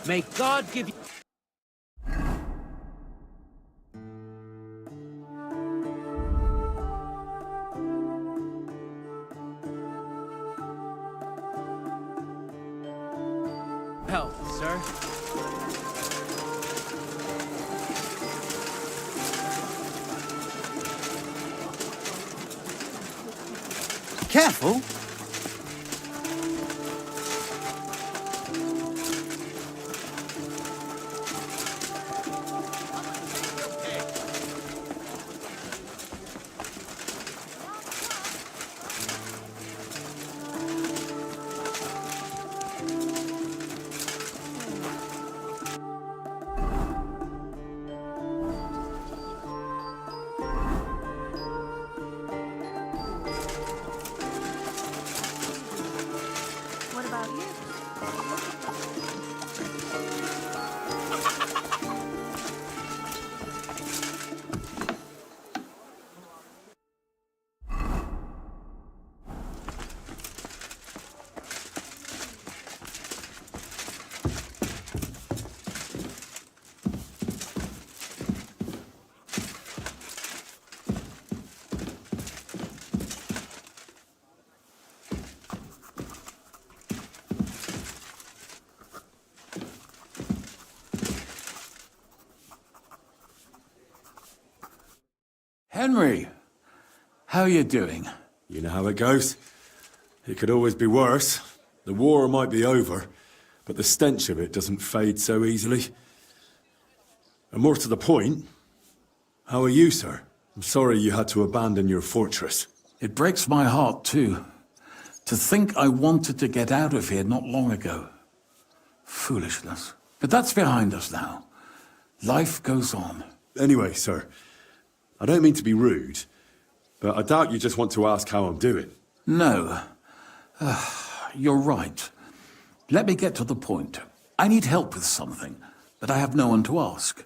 May God give you... help, sir. Careful. What about you? Henry, how are you doing? You know how it goes. It could always be worse. The war might be over, but the stench of it doesn't fade so easily. And more to the point, how are you, sir? I'm sorry you had to abandon your fortress. It breaks my heart, too. To think I wanted to get out of here not long ago. Foolishness. But that's behind us now. Life goes on. Anyway, sir, I don't mean to be rude, but I doubt you just want to ask how I'm doing. No. You're right. Let me get to the point. I need help with something, but I have no one to ask.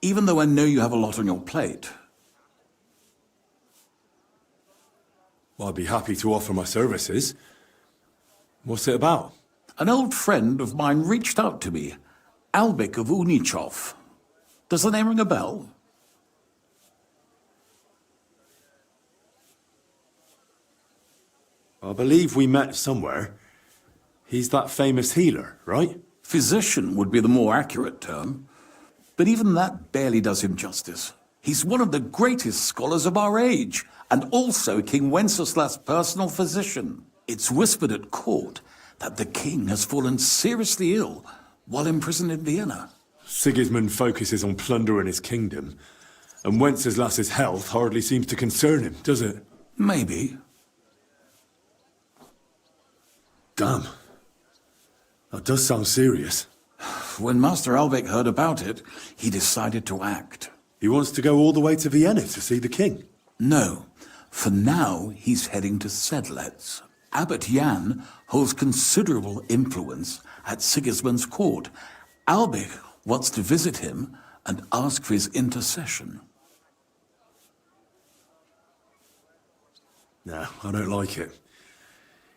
Even though I know you have a lot on your plate. Well, I'd be happy to offer my services. What's it about? An old friend of mine reached out to me, Albik of Unichov. Does the name ring a bell? I believe we met somewhere. He's that famous healer, right? Physician would be the more accurate term. But even that barely does him justice. He's one of the greatest scholars of our age, and also King Wenceslas's personal physician. It's whispered at court that the king has fallen seriously ill while imprisoned in Vienna. Sigismund focuses on plundering his kingdom, and Wenceslas's health hardly seems to concern him, does it? Maybe. Damn. That does sound serious. When Master Albik heard about it, he decided to act. He wants to go all the way to Vienna to see the king. No. For now, he's heading to Sedlec. Abbot Jan holds considerable influence at Sigismund's court. Albik wants to visit him and ask for his intercession. No, I don't like it.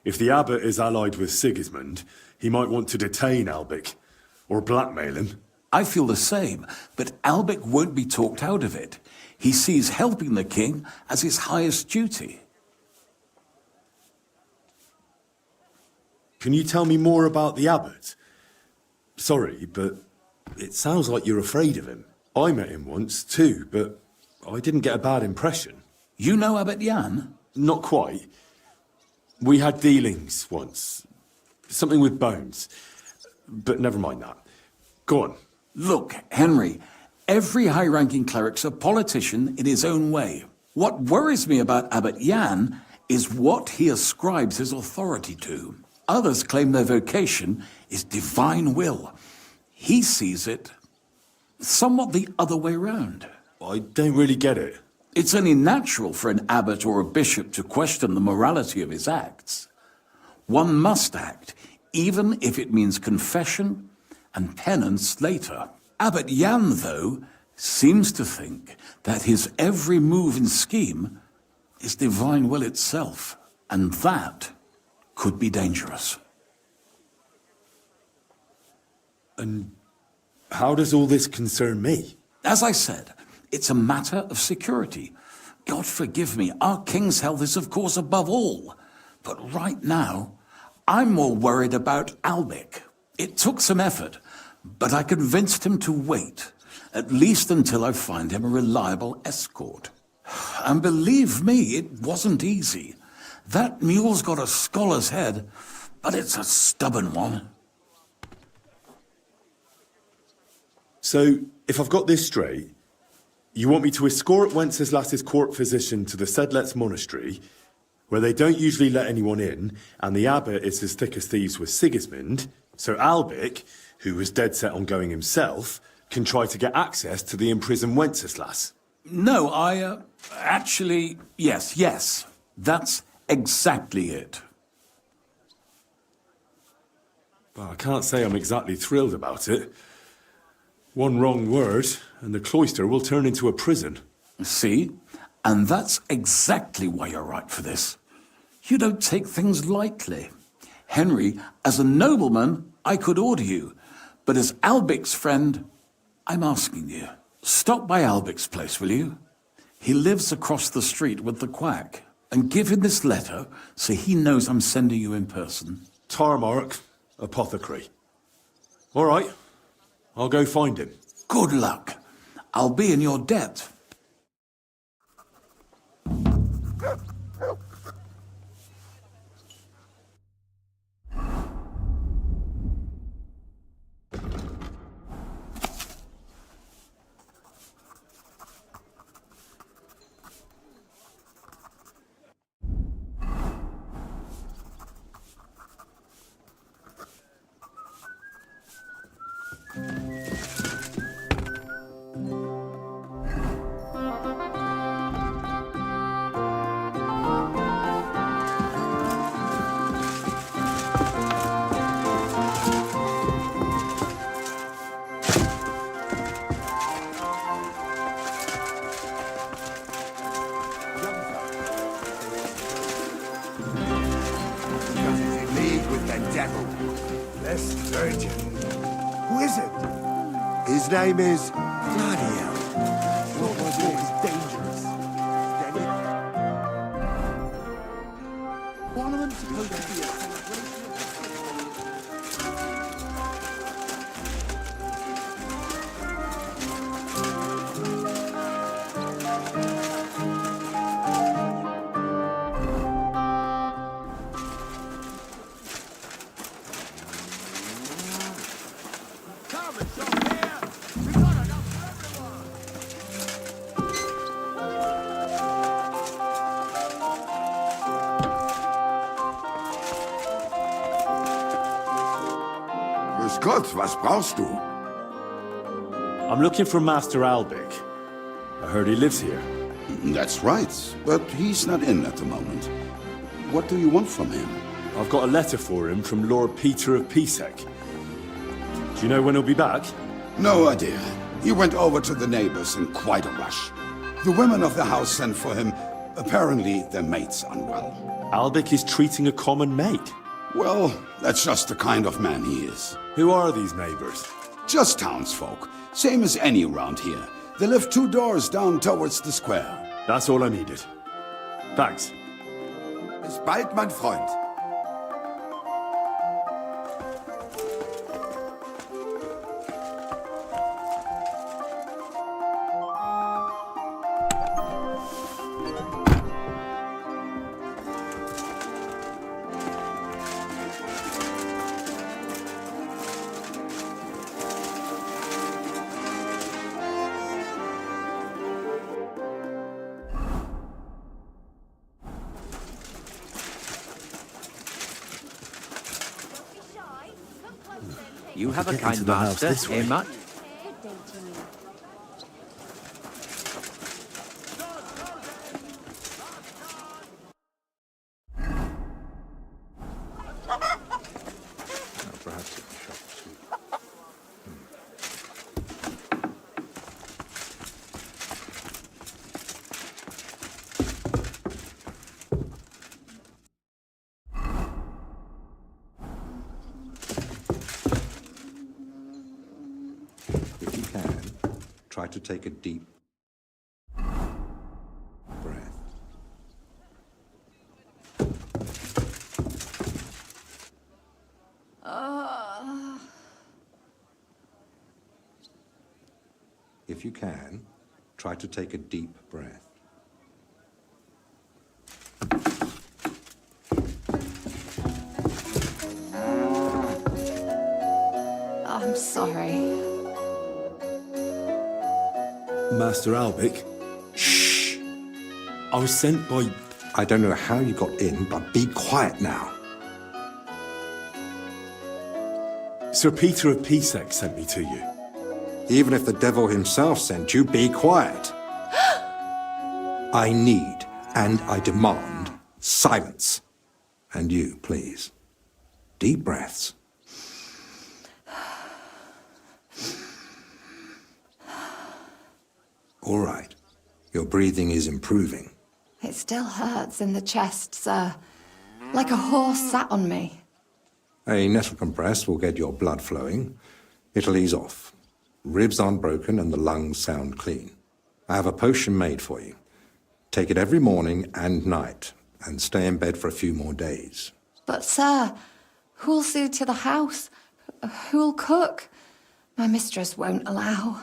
If the abbot is allied with Sigismund, he might want to detain Albik, or blackmail him. I feel the same, but Albik won't be talked out of it. He sees helping the king as his highest duty. Can you tell me more about the abbot? Sorry, but it sounds like you're afraid of him. I met him once, too, but I didn't get a bad impression. You know Abbot Jan? Not quite. We had dealings once. Something with bones. But never mind that. Go on. Look, Henry, every high-ranking cleric's a politician in his own way. What worries me about Abbot Jan is what he ascribes his authority to. Others claim their vocation is divine will. He sees it somewhat the other way round. I don't really get it. It's only natural for an abbot or a bishop to question the morality of his acts. One must act, even if it means confession and penance later. Abbot Jan, though, seems to think that his every move and scheme is divine will itself, and that could be dangerous. And How does all this concern me? As I said, it's a matter of security. God forgive me, our king's health is of course above all. But right now, I'm more worried about Albic. It took some effort, but I convinced him to wait, at least until I find him a reliable escort. And believe me, it wasn't easy. That mule's got a scholar's head, but it's a stubborn one. So, if I've got this straight, you want me to escort Wenceslas's court physician to the Sedlets monastery, where they don't usually let anyone in, and the abbot is as thick as thieves with Sigismund, so Albic, who was dead set on going himself, can try to get access to the imprisoned Wenceslas. No, actually, yes, that's exactly it. But I can't say I'm exactly thrilled about it. One wrong word, and the cloister will turn into a prison. See? And that's exactly why you're right for this. You don't take things lightly. Henry, as a nobleman, I could order you. But as Albic's friend, I'm asking you. Stop by Albic's place, will you? He lives across the street with the quack. And give him this letter so he knows I'm sending you in person. Tarmark, apothecary. All right, I'll go find him. Good luck. I'll be in your debt. Blessed Virgin. Who is it? His name is Claudio. Your talk is dangerous. One of them's supposed to be a Grüß Gott, was brauchst du? I'm looking for Master Albic. I heard he lives here. That's right, but he's not in at the moment. What do you want from him? I've got a letter for him from Lord Peter of Pisek. Do you know when he'll be back? No idea. He went over to the neighbors in quite a rush. The women of the house sent for him. Apparently, their mate's unwell. Albic is treating a common maid. Well, that's just the kind of man he is. Who are these neighbors? Just townsfolk. Same as any around here. They live 2 doors down towards the square. That's all I needed. Thanks. Bis bald, mein Freund. You have a Get kind into the house master, this way. eh, Mutt? try to take a deep breath. If you can, try to take a deep breath. I'm sorry. Master Albic? Shh! I was sent by... I don't know how you got in, but be quiet now. Sir Peter of Pisek sent me to you. Even if the devil himself sent you, be quiet. I need and I demand silence. And you, please. Deep breaths. All right. Your breathing is improving. It still hurts in the chest, sir. Like a horse sat on me. A nettle compress will get your blood flowing. It'll ease off. Ribs aren't broken and the lungs sound clean. I have a potion made for you. Take it every morning and night, and stay in bed for a few more days. But, sir, who'll see to the house? Who'll cook? My mistress won't allow.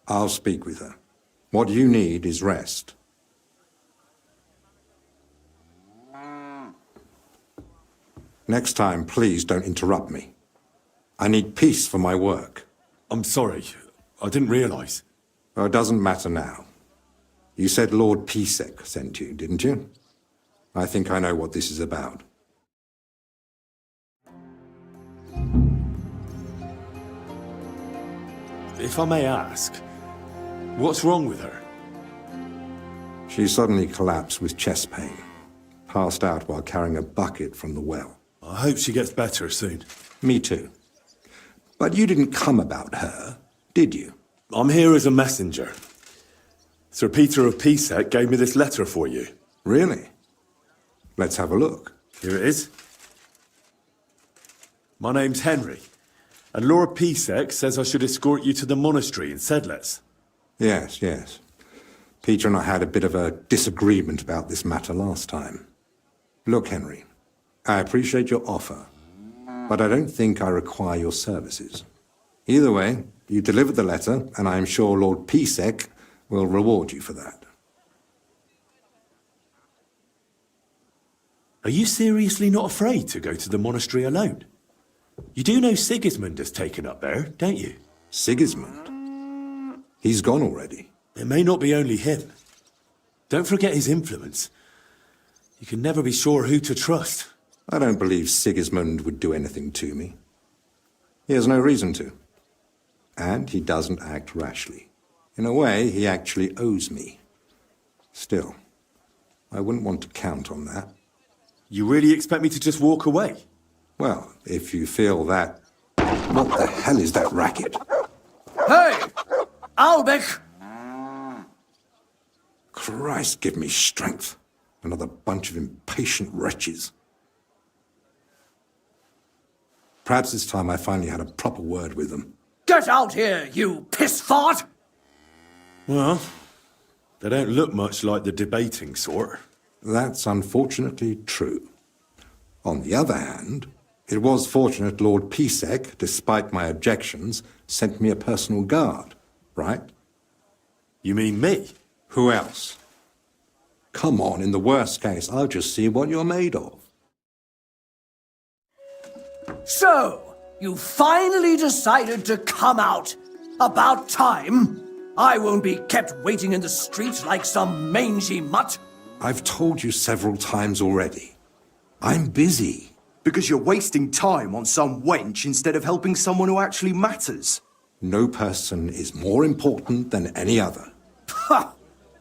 I'll speak with her. What you need is rest. Next time, please don't interrupt me. I need peace for my work. I'm sorry. I didn't realise. Well, it doesn't matter now. You said Lord Pisek sent you, didn't you? I think I know what this is about. If I may ask, what's wrong with her? She suddenly collapsed with chest pain. Passed out while carrying a bucket from the well. I hope she gets better soon. Me too. But you didn't come about her, did you? I'm here as a messenger. Sir Peter of Pisek gave me this letter for you. Really? Let's have a look. Here it is. My name's Henry, and Lord Pisek says I should escort you to the monastery in Sedlitz. Yes, yes. Peter and I had a bit of a disagreement about this matter last time. Look, Henry, I appreciate your offer, but I don't think I require your services. Either way, you delivered the letter, and I am sure Lord Pisek will reward you for that. Are you seriously not afraid to go to the monastery alone? You do know Sigismund has taken up there, don't you? Sigismund? He's gone already. It may not be only him. Don't forget his influence. You can never be sure who to trust. I don't believe Sigismund would do anything to me. He has no reason to. And he doesn't act rashly. In a way, he actually owes me. Still, I wouldn't want to count on that. You really expect me to just walk away? Well, if you feel that... What the hell is that racket? Hey! Albic! Christ, give me strength. Another bunch of impatient wretches. Perhaps this time I finally had a proper word with them. Get out here, you piss fart! Well, they don't look much like the debating sort. That's unfortunately true. On the other hand, it was fortunate Lord Pisek, despite my objections, sent me a personal guard, right? You mean me? Who else? Come on, in the worst case, I'll just see what you're made of. So, you finally decided to come out. About time. I won't be kept waiting in the street like some mangy mutt. I've told you several times already. I'm busy. Because you're wasting time on some wench instead of helping someone who actually matters. No person is more important than any other. Ha!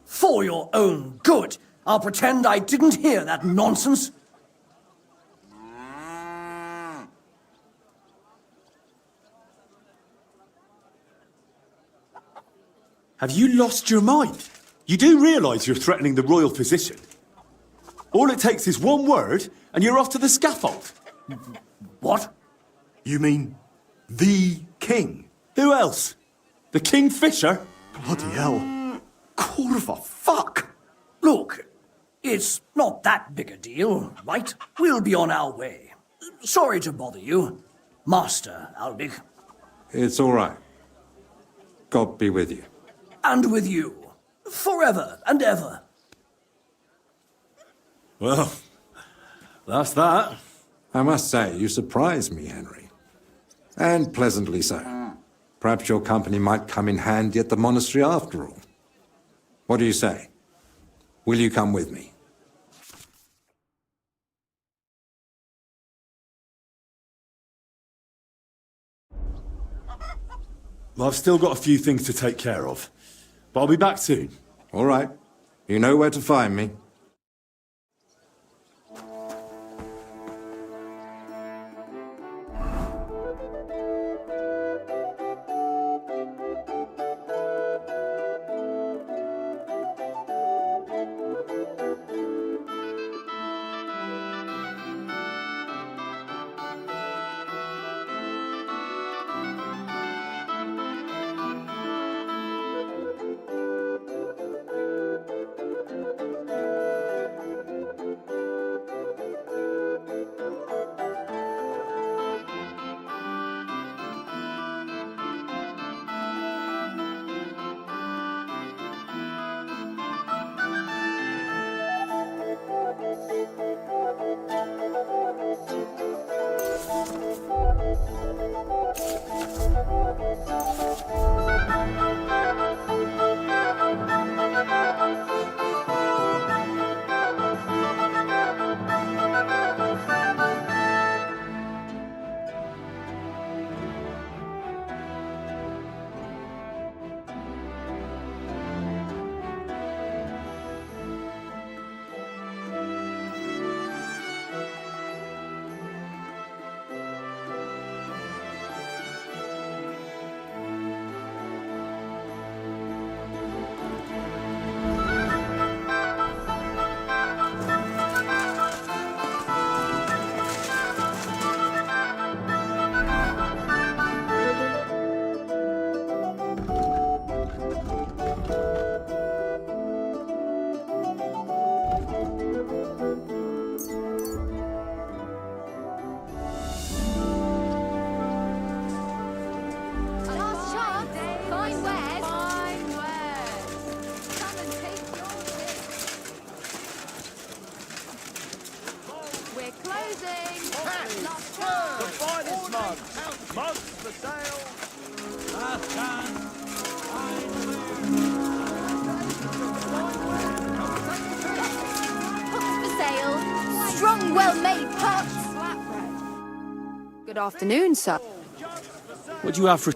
For your own good, I'll pretend I didn't hear that nonsense. Have you lost your mind? You do realise you're threatening the royal position? All it takes is one word, and you're off to the scaffold. What? You mean the king? Who else? The Kingfisher? Bloody hell. Corva, fuck! Look, it's not that big a deal, right? We'll be on our way. Sorry to bother you, Master Albig. It's all right. God be with you. And with you. Forever and ever. Well, that's that. I must say, you surprised me, Henry. And pleasantly so. Perhaps your company might come in handy at the monastery after all. What do you say? Will you come with me? I've still got a few things to take care of, but I'll be back soon. All right. You know where to find me. Strong, well-made pots. Good afternoon, sir. What do you have for...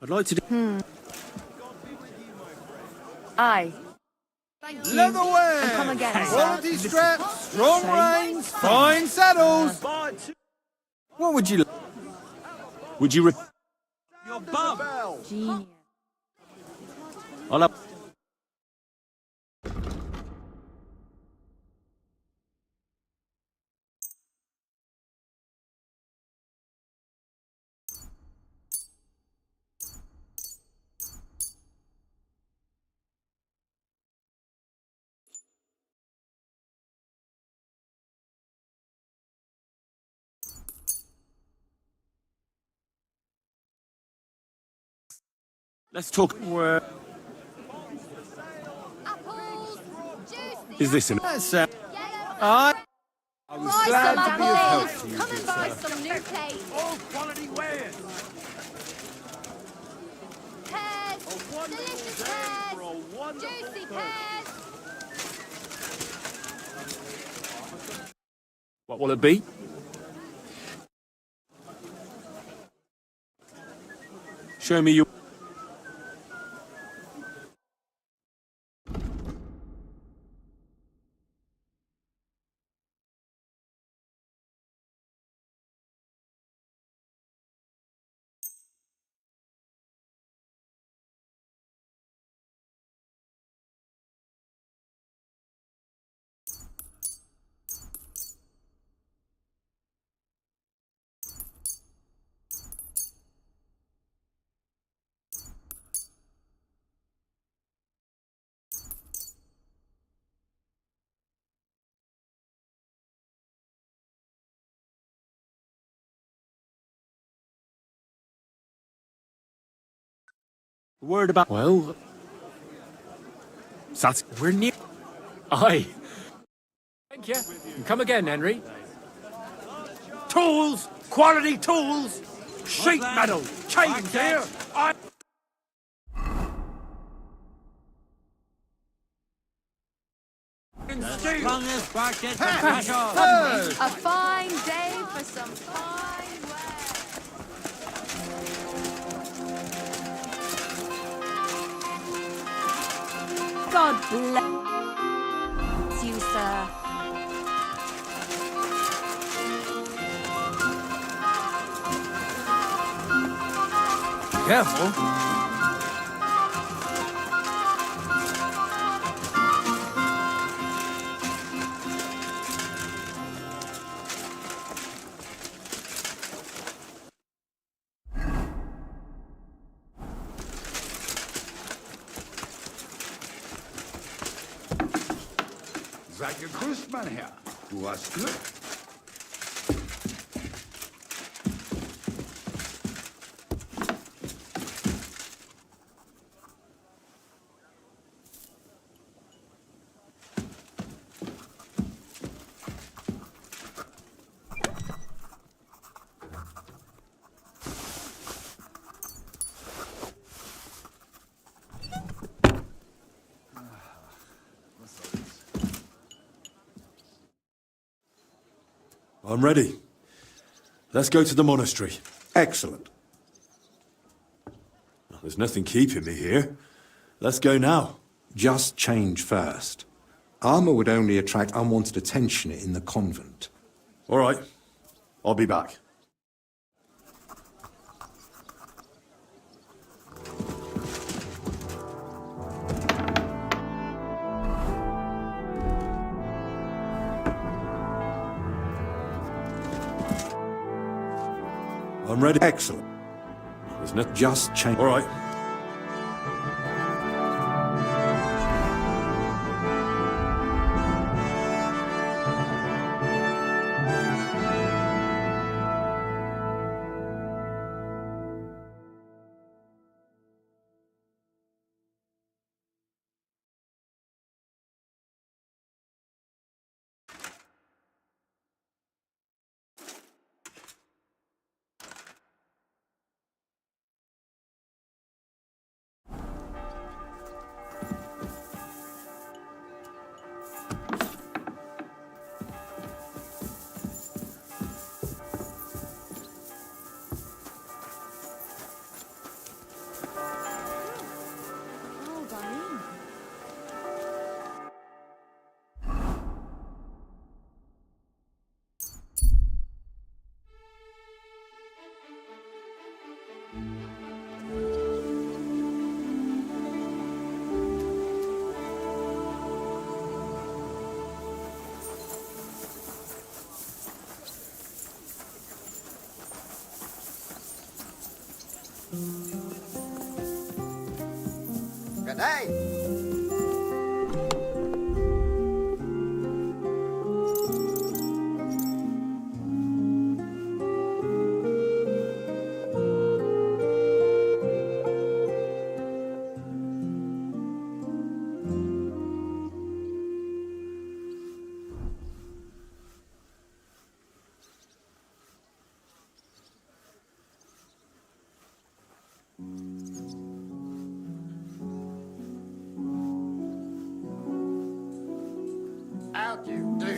I'd like to do... Aye. Thank you. Leatherware! And come again, sir. Quality straps, strong reins, fine saddles! What would you... Would you... Your bum! Genius. I'll have... Let's talk... Where... Apples, juice. Is this an... I Was glad to be of help to you, Come dear and buy sir. some new plates. All quality wares! Pears, delicious pears, juicy pears. What will it be? Show me your... Word about... Well... We're near... Aye. Thank you. Come again, Henry. Tools! Quality tools! Sheet metal! Chains here! A fine day for some fine wear. God bless you, sir. Careful. Seid gegrüßt, mein Herr. Du hast Glück. I'm ready. Let's go to the monastery. Excellent. There's nothing keeping me here. Let's go now. Just change first. Armor would only attract unwanted attention in the convent. All right. I'll be back. I'm ready. Excellent. There's nothing. Just change. All right. Good day. How do you do?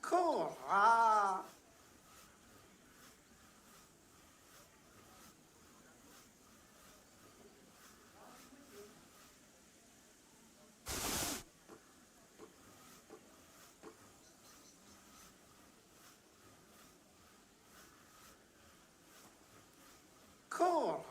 Cool. Cool.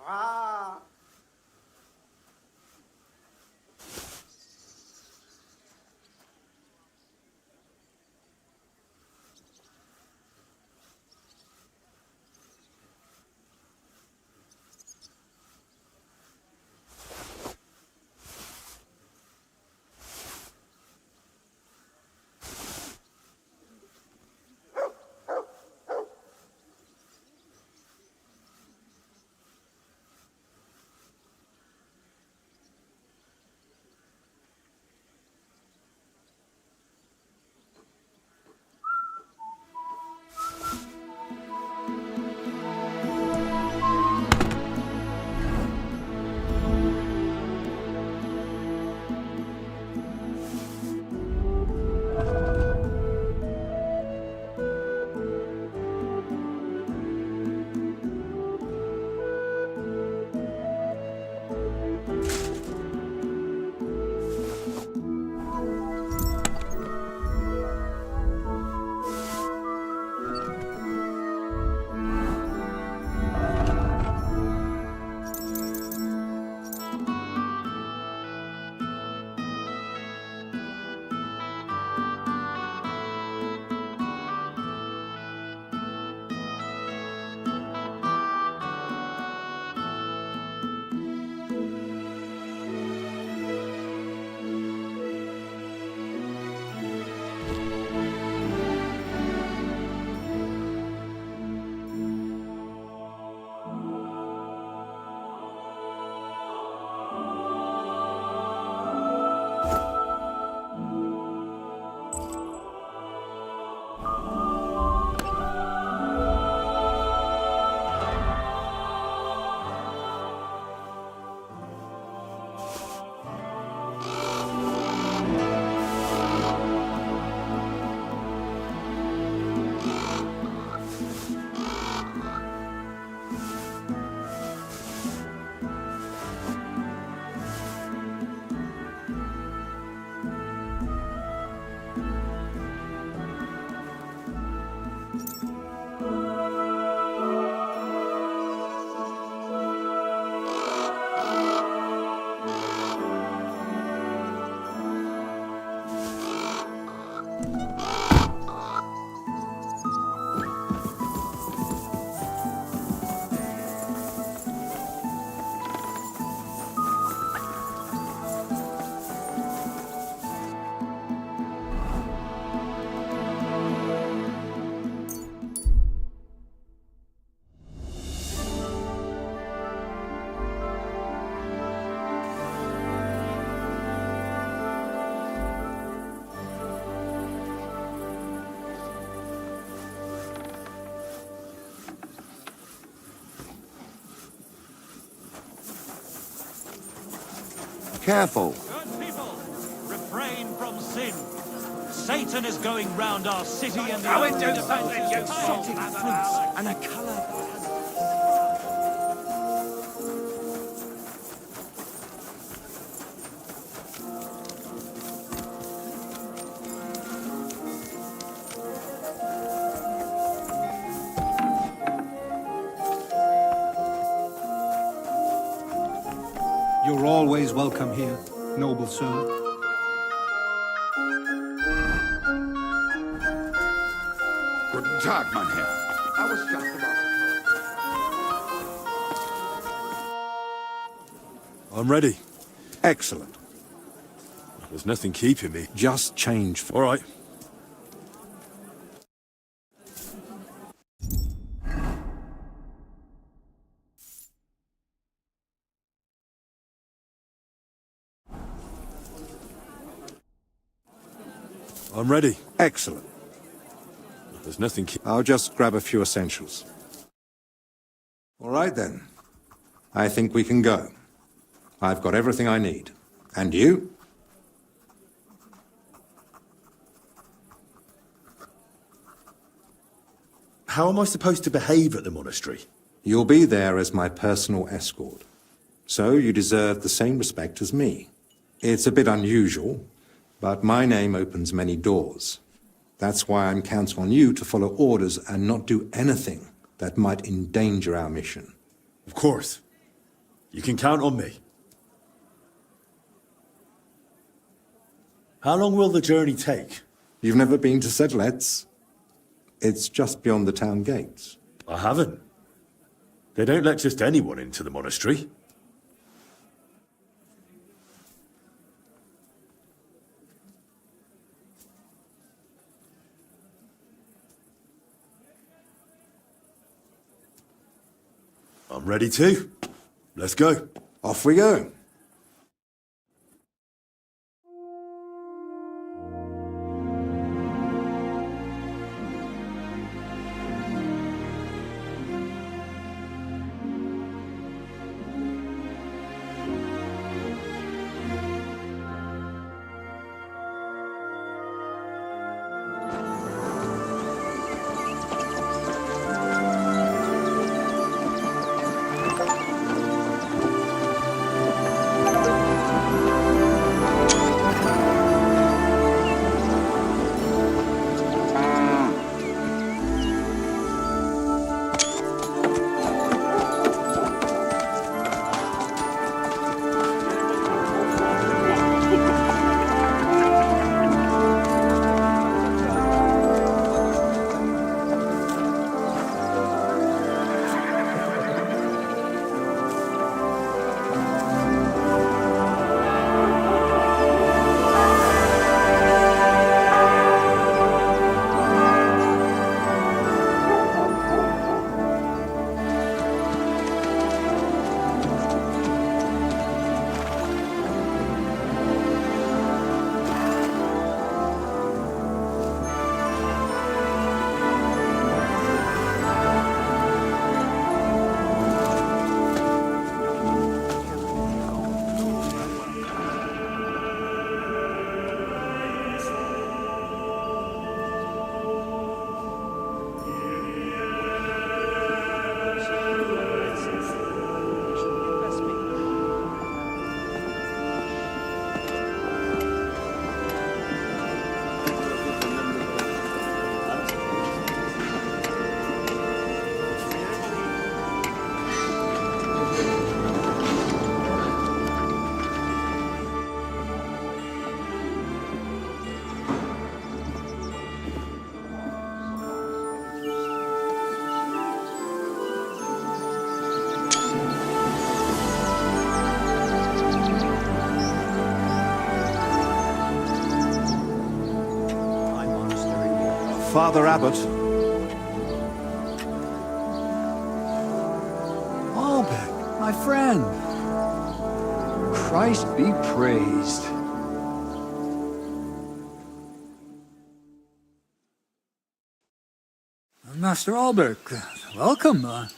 Careful. Good people, refrain from sin. Satan is going round our city and the Go and do something, you exotic fruits and a colour. You're always welcome here, noble sir. Guten Tag, mein Herr. I was just about I'm ready. Excellent. There's nothing keeping me. Just change. All right. I'm ready. Excellent. There's nothing I'll just grab a few essentials. All right, then. I think we can go. I've got everything I need. And you? How am I supposed to behave at the monastery? You'll be there as my personal escort. So you deserve the same respect as me. It's a bit unusual, but my name opens many doors. That's why I'm counting on you to follow orders and not do anything that might endanger our mission. Of course. You can count on me. How long will the journey take? You've never been to Sedlets? It's just beyond the town gates. I haven't. They don't let just anyone into the monastery. I'm ready too. Let's go. Off we go. Father Abbot. Albert, my friend. Christ be praised. Master Albert, welcome. I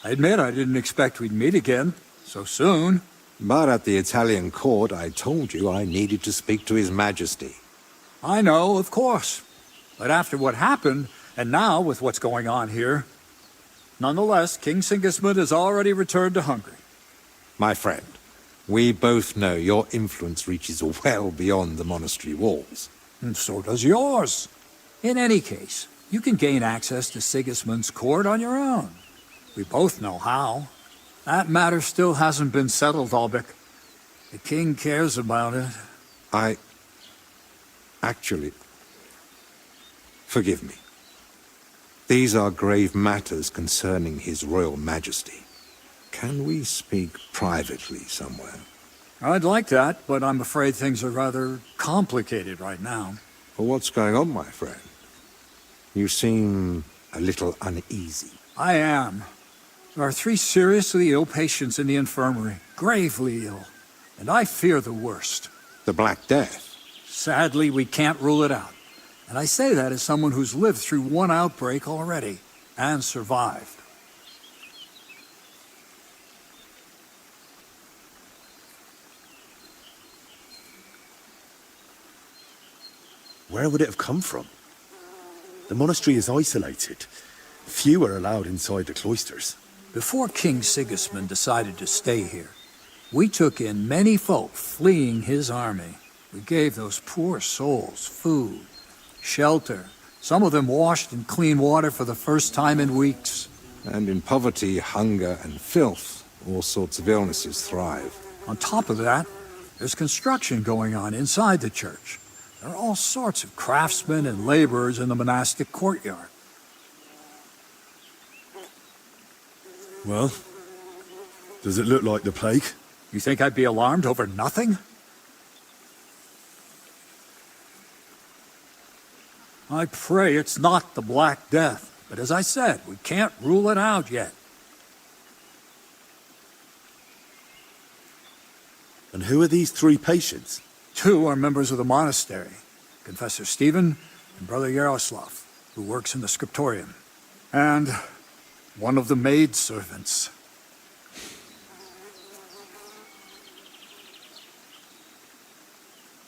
admit I didn't expect we'd meet again so soon. But at the Italian court, I told you I needed to speak to His Majesty. I know, of course. But after what happened, and now with what's going on here, nonetheless, King Sigismund has already returned to Hungary. My friend, we both know your influence reaches well beyond the monastery walls. And so does yours. In any case, you can gain access to Sigismund's court on your own. We both know how. That matter still hasn't been settled, Albrecht. The king cares about it. Actually, forgive me. These are grave matters concerning His Royal Majesty. Can we speak privately somewhere? I'd like that, but I'm afraid things are rather complicated right now. Well, what's going on, my friend? You seem a little uneasy. I am. There are 3 seriously ill patients in the infirmary, gravely ill, and I fear the worst. The Black Death? Sadly, we can't rule it out. And I say that as someone who's lived through one outbreak already, and survived. Where would it have come from? The monastery is isolated. Few are allowed inside the cloisters. Before King Sigismund decided to stay here, we took in many folk fleeing his army. We gave those poor souls food, shelter. Some of them washed in clean water for the first time in weeks. And in poverty, hunger, and filth, all sorts of illnesses thrive. On top of that, there's construction going on inside the church. There are all sorts of craftsmen and laborers in the monastic courtyard. Well, does it look like the plague? You think I'd be alarmed over nothing? I pray it's not the Black Death, but as I said, we can't rule it out yet. And who are these 3 patients? 2 are members of the monastery, Confessor Stephen and Brother Yaroslav, who works in the scriptorium, and one of the maidservants.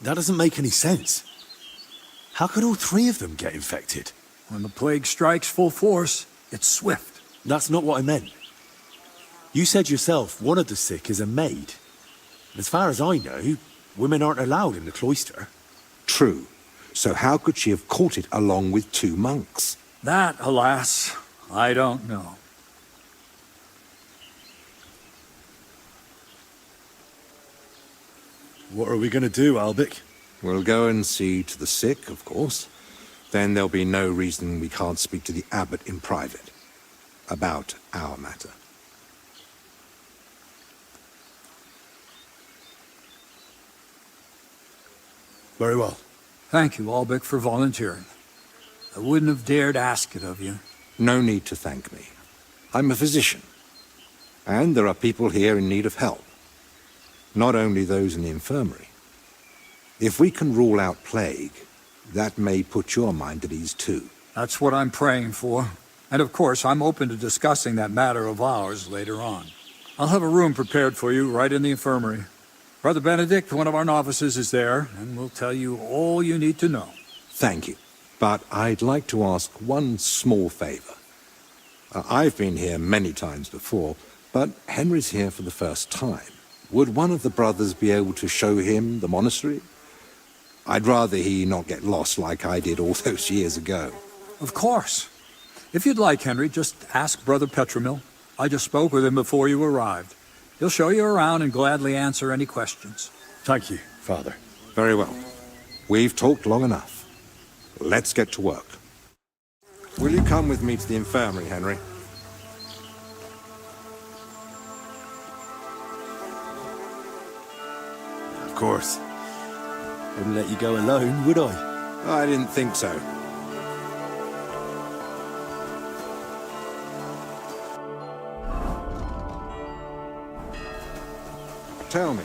That doesn't make any sense. How could all 3 of them get infected? When the plague strikes full force, it's swift. That's not what I meant. You said yourself one of the sick is a maid. As far as I know, women aren't allowed in the cloister. True. So how could she have caught it along with 2 monks? That, alas, I don't know. What are we going to do, Albrecht? We'll go and see to the sick, of course. Then there'll be no reason we can't speak to the abbot in private about our matter. Very well. Thank you, Albrecht, for volunteering. I wouldn't have dared ask it of you. No need to thank me. I'm a physician. And there are people here in need of help. Not only those in the infirmary. If we can rule out plague, that may put your mind at ease too. That's what I'm praying for. And of course, I'm open to discussing that matter of ours later on. I'll have a room prepared for you right in the infirmary. Brother Benedict, one of our novices, is there, and will tell you all you need to know. Thank you. But I'd like to ask one small favor. I've been here many times before, but Henry's here for the first time. Would one of the brothers be able to show him the monastery? I'd rather he not get lost like I did all those years ago. Of course. If you'd like, Henry, just ask Brother Petramil. I just spoke with him before you arrived. He'll show you around and gladly answer any questions. Thank you, Father. Very well. We've talked long enough. Let's get to work. Will you come with me to the infirmary, Henry? Of course. Wouldn't let you go alone, would I? I didn't think so. Tell me.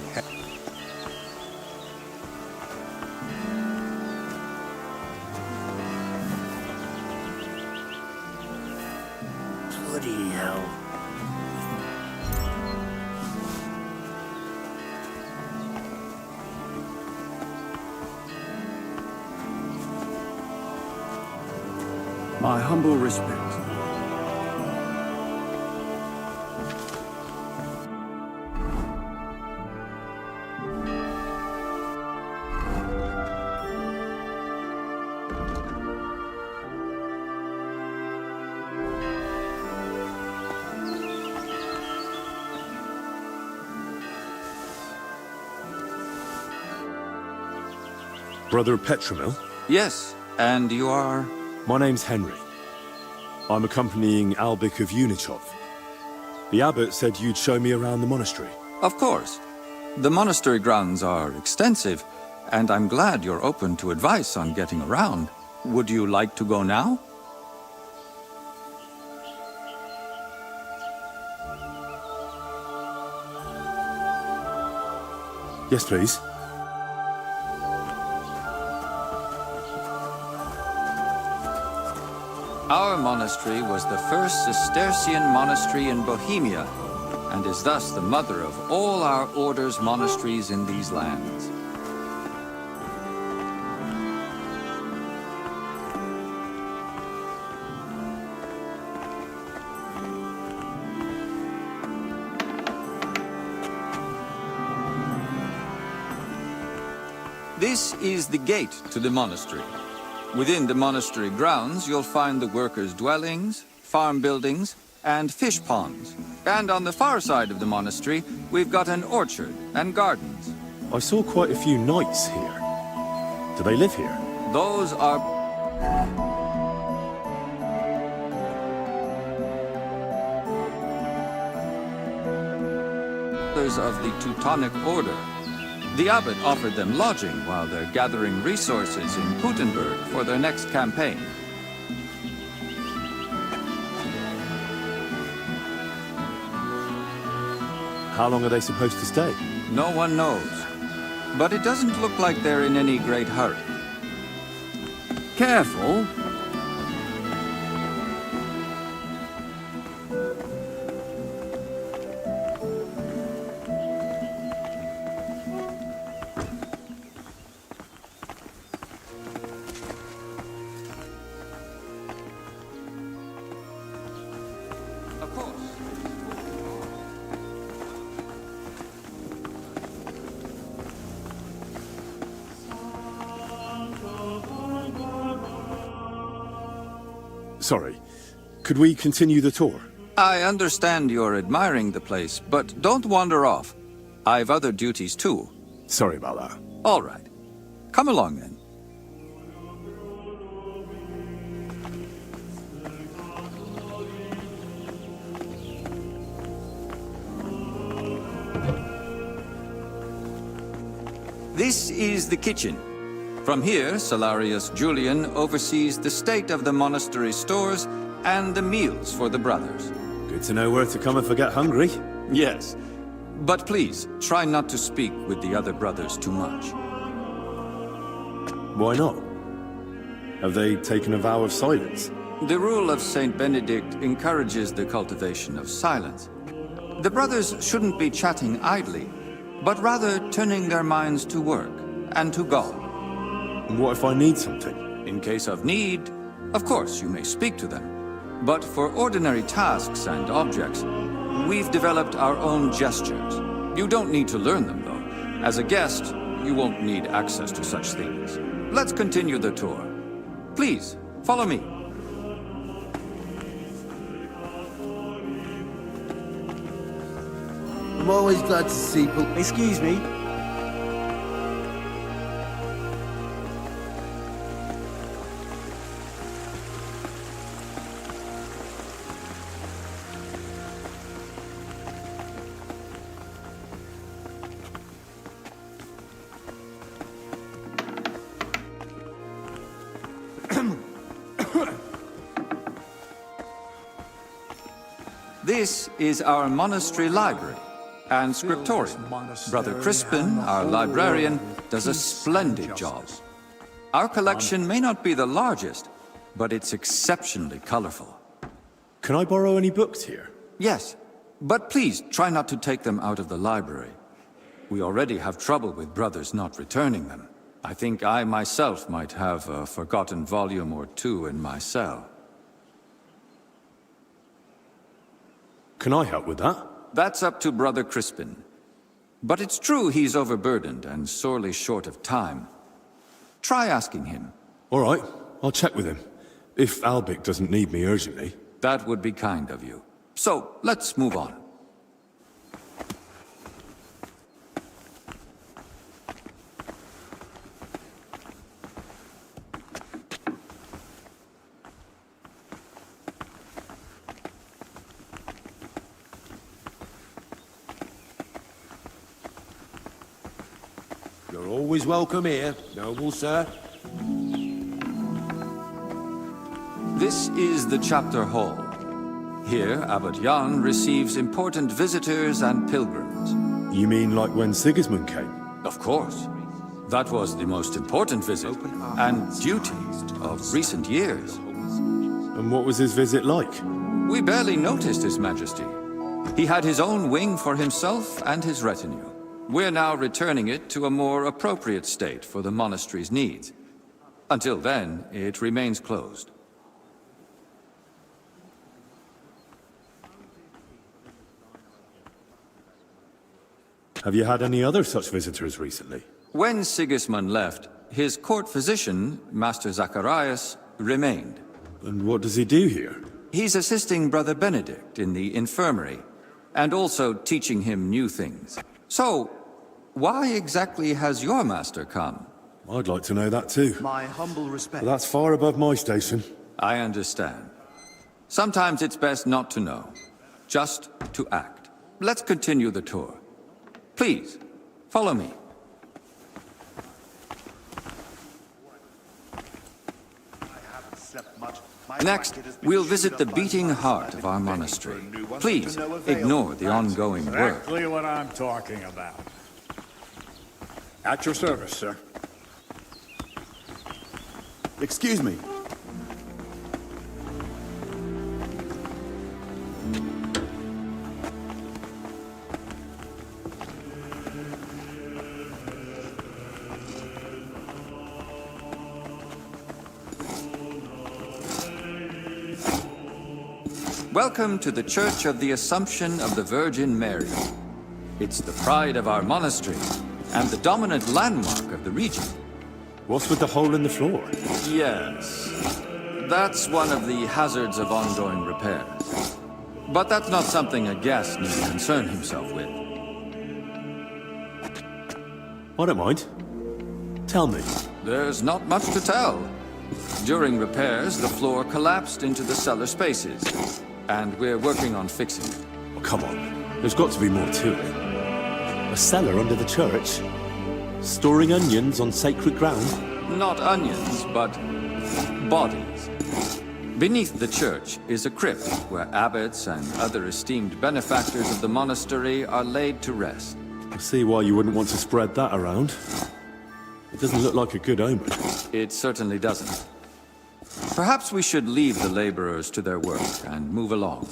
Bloody hell. My humble respect. Brother Petronil? Yes, and you are? My name's Henry. I'm accompanying Albic of Unichov. The abbot said you'd show me around the monastery. Of course. The monastery grounds are extensive, and I'm glad you're open to advice on getting around. Would you like to go now? Yes, please. Our monastery was the first Cistercian monastery in Bohemia, and is thus the mother of all our order's monasteries in these lands. This is the gate to the monastery. Within the monastery grounds, you'll find the workers' dwellings, farm buildings, and fish ponds. And on the far side of the monastery, we've got an orchard and gardens. I saw quite a few knights here. Do they live here? Those are... of the Teutonic Order. The abbot offered them lodging while they're gathering resources in Gutenberg for their next campaign. How long are they supposed to stay? No one knows. But it doesn't look like they're in any great hurry. Careful. Sorry, could we continue the tour? I understand you're admiring the place, but don't wander off. I've other duties too. Sorry about that. All right. Come along then. This is the kitchen. From here, Salarius Julian oversees the state of the monastery stores and the meals for the brothers. Good to know where to come if I get hungry. Yes, but please, try not to speak with the other brothers too much. Why not? Have they taken a vow of silence? The rule of Saint Benedict encourages the cultivation of silence. The brothers shouldn't be chatting idly, but rather turning their minds to work and to God. What if I need something? In case of need, of course you may speak to them. But for ordinary tasks and objects, we've developed our own gestures. You don't need to learn them, though. As a guest, you won't need access to such things. Let's continue the tour. Please, follow me. I'm always glad to see people. Excuse me. This is our monastery library and scriptorium. Brother Crispin, our librarian, does a splendid job. Our collection may not be the largest, but it's exceptionally colorful. Can I borrow any books here? Yes, but please try not to take them out of the library. We already have trouble with brothers not returning them. I think I myself might have a forgotten volume or two in my cell. Can I help with that? That's up to Brother Crispin. But it's true he's overburdened and sorely short of time. Try asking him. All right, I'll check with him. If Albic doesn't need me urgently. That would be kind of you. So, let's move on. You're always welcome here, noble sir. This is the chapter hall. Here, Abbot Jan receives important visitors and pilgrims. You mean like when Sigismund came? Of course. That was the most important visit and duty of recent years. And what was his visit like? We barely noticed His Majesty. He had his own wing for himself and his retinue. We're now returning it to a more appropriate state for the monastery's needs. Until then, it remains closed. Have you had any other such visitors recently? When Sigismund left, his court physician, Master Zacharias, remained. And what does he do here? He's assisting Brother Benedict in the infirmary, and also teaching him new things. So, why exactly has your master come? I'd like to know that too. My humble respect. But that's far above my station. I understand. Sometimes it's best not to know, just to act. Let's continue the tour. Please, follow me. Next, we'll visit the beating heart of our monastery. Please, ignore the ongoing work. Exactly what I'm talking about. At your service, sir. Excuse me. Welcome to the Church of the Assumption of the Virgin Mary. It's the pride of our monastery and the dominant landmark of the region. What's with the hole in the floor? Yes. That's one of the hazards of ongoing repairs. But that's not something a guest need concern himself with. I don't mind. Tell me. There's not much to tell. During repairs, the floor collapsed into the cellar spaces, and we're working on fixing it. Oh, come on. There's got to be more to it. A cellar under the church? Storing onions on sacred ground? Not onions, but bodies. Beneath the church is a crypt where abbots and other esteemed benefactors of the monastery are laid to rest. I see why you wouldn't want to spread that around. It doesn't look like a good omen. It certainly doesn't. Perhaps we should leave the laborers to their work and move along.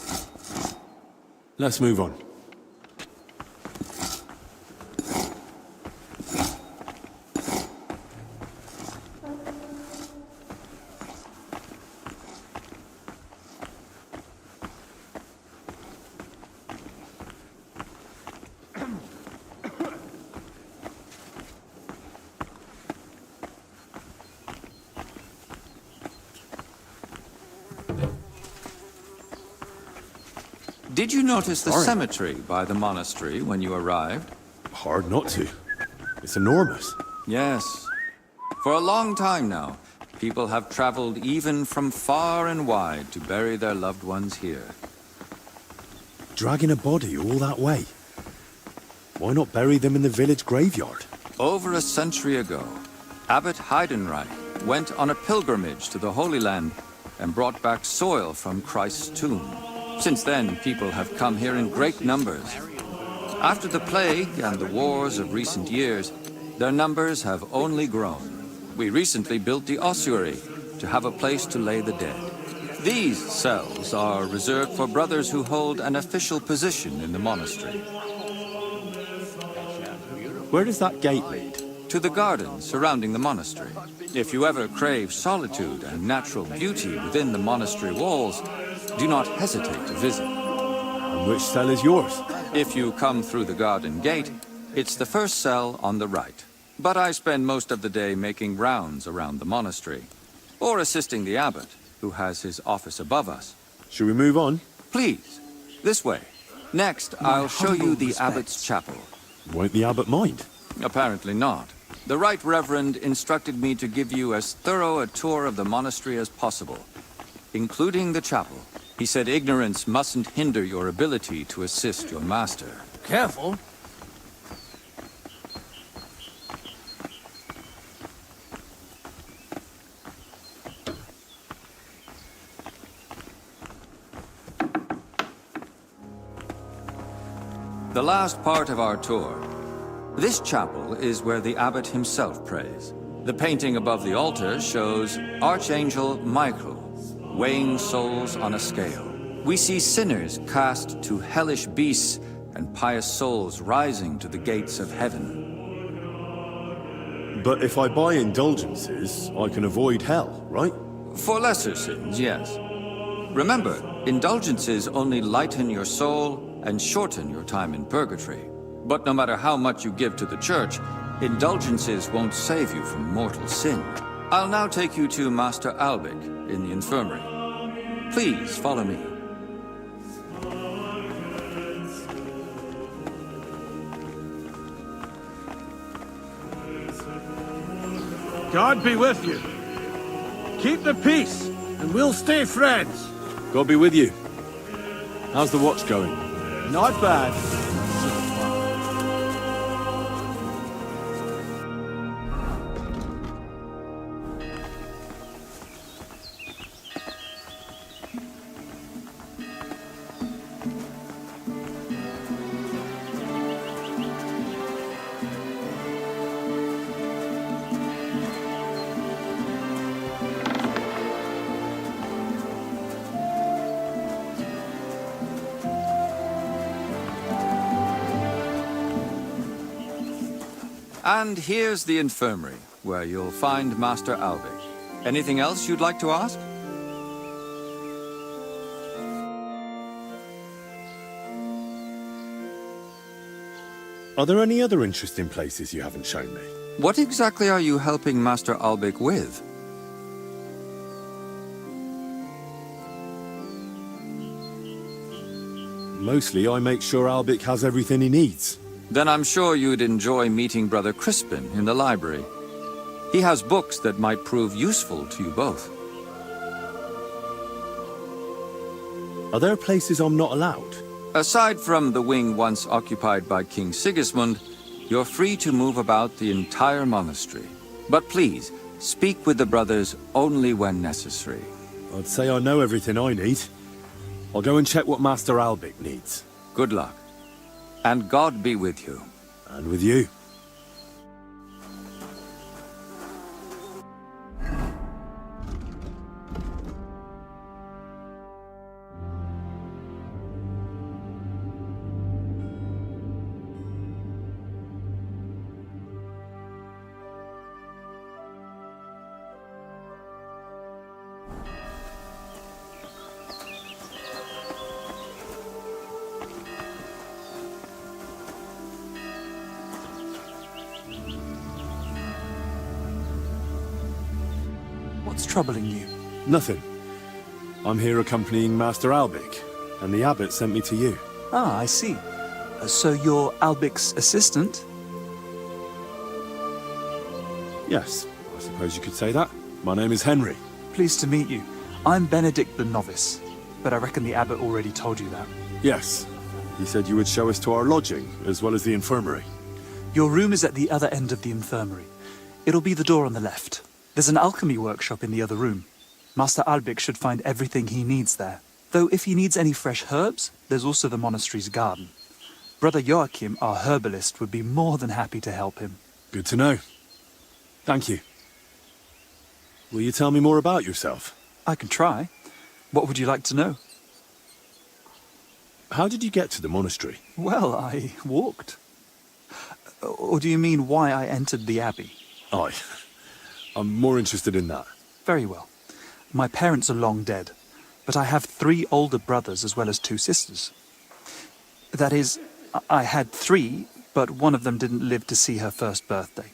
Let's move on. Did you notice the cemetery by the monastery when you arrived? Hard not to. It's enormous. Yes. For a long time now, people have traveled even from far and wide to bury their loved ones here. Dragging a body all that way? Why not bury them in the village graveyard? Over a century ago, Abbot Heidenreich went on a pilgrimage to the Holy Land and brought back soil from Christ's tomb. Since then, people have come here in great numbers. After the plague and the wars of recent years, their numbers have only grown. We recently built the ossuary to have a place to lay the dead. These cells are reserved for brothers who hold an official position in the monastery. Where does that gate lead? To the garden surrounding the monastery. If you ever crave solitude and natural beauty within the monastery walls, do not hesitate to visit. And And which cell is yours? If you come through the garden gate, it's the first cell on the right. But I spend most of the day making rounds around the monastery, or assisting the abbot, who has his office above us. Should we move on? Please, this way. Next, I'll show you the abbot's chapel. Won't the abbot mind? Apparently not. The Right Reverend instructed me to give you as thorough a tour of the monastery as possible, including the chapel. He said ignorance mustn't hinder your ability to assist your master. Careful. The last part of our tour. This chapel is where the abbot himself prays. The painting above the altar shows Archangel Michael weighing souls on a scale. We see sinners cast to hellish beasts and pious souls rising to the gates of heaven. But if I buy indulgences, I can avoid hell, right? For lesser sins, yes. Remember, indulgences only lighten your soul and shorten your time in purgatory. But no matter how much you give to the church, indulgences won't save you from mortal sin. I'll now take you to Master Albic in the infirmary. Please follow me. God be with you. Keep the peace, and we'll stay friends. God be with you. How's the watch going? Not bad. And here's the infirmary, where you'll find Master Albic. Anything else you'd like to ask? Are there any other interesting places you haven't shown me? What exactly are you helping Master Albic with? Mostly I make sure Albic has everything he needs. Then I'm sure you'd enjoy meeting Brother Crispin in the library. He has books that might prove useful to you both. Are there places I'm not allowed? Aside from the wing once occupied by King Sigismund, you're free to move about the entire monastery. But please, speak with the brothers only when necessary. I'd say I know everything I need. I'll go and check what Master Albic needs. Good luck. And God be with you. And with you. What's troubling you? Nothing. I'm here accompanying Master Albic, and the abbot sent me to you. Ah, I see. So you're Albic's assistant? Yes, I suppose you could say that. My name is Henry. Pleased to meet you. I'm Benedict the Novice, but I reckon the abbot already told you that. Yes. He said you would show us to our lodging, as well as the infirmary. Your room is at the other end of the infirmary. It'll be the door on the left. There's an alchemy workshop in the other room. Master Albic should find everything he needs there. Though if he needs any fresh herbs, there's also the monastery's garden. Brother Joachim, our herbalist, would be more than happy to help him. Good to know. Thank you. Will you tell me more about yourself? I can try. What would you like to know? How did you get to the monastery? Well, I walked. Or do you mean why I entered the abbey? Aye. I'm more interested in that. Very well. My parents are long dead, but I have 3 older brothers as well as 2 sisters. That is, I had 3, but one of them didn't live to see her first birthday.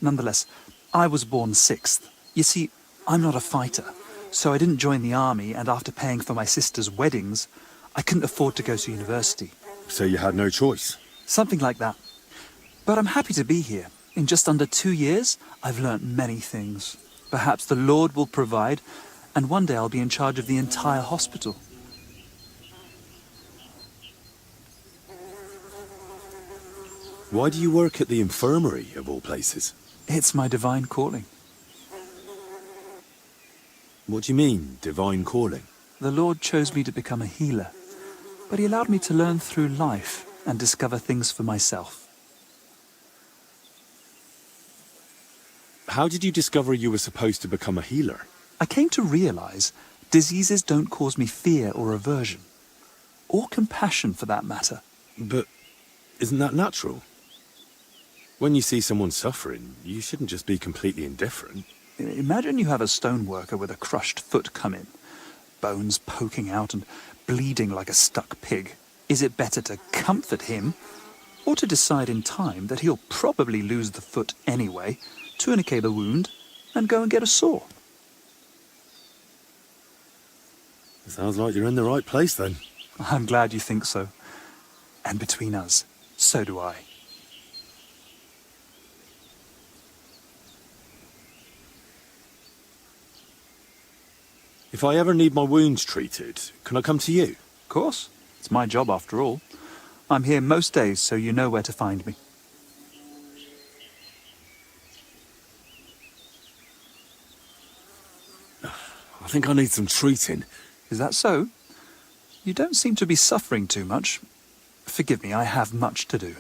Nonetheless, I was born 6th. You see, I'm not a fighter, so I didn't join the army, and after paying for my sister's weddings, I couldn't afford to go to university. So you had no choice? Something like that. But I'm happy to be here. In just under 2 years, I've learnt many things. Perhaps the Lord will provide, and one day I'll be in charge of the entire hospital. Why do you work at the infirmary, of all places? It's my divine calling. What do you mean, divine calling? The Lord chose me to become a healer, but he allowed me to learn through life and discover things for myself. How did you discover you were supposed to become a healer? I came to realize diseases don't cause me fear or aversion, or compassion for that matter. But isn't that natural? When you see someone suffering, you shouldn't just be completely indifferent. Imagine you have a stoneworker with a crushed foot come in, bones poking out and bleeding like a stuck pig. Is it better to comfort him, or to decide in time that he'll probably lose the foot anyway, tourniquet the wound, and go and get a saw? Sounds like you're in the right place then. I'm glad you think so. And between us, so do I. If I ever need my wounds treated, can I come to you? Of course. It's my job after all. I'm here most days, so you know where to find me. I think I need some treating. Is that so? You don't seem to be suffering too much. Forgive me, I have much to do.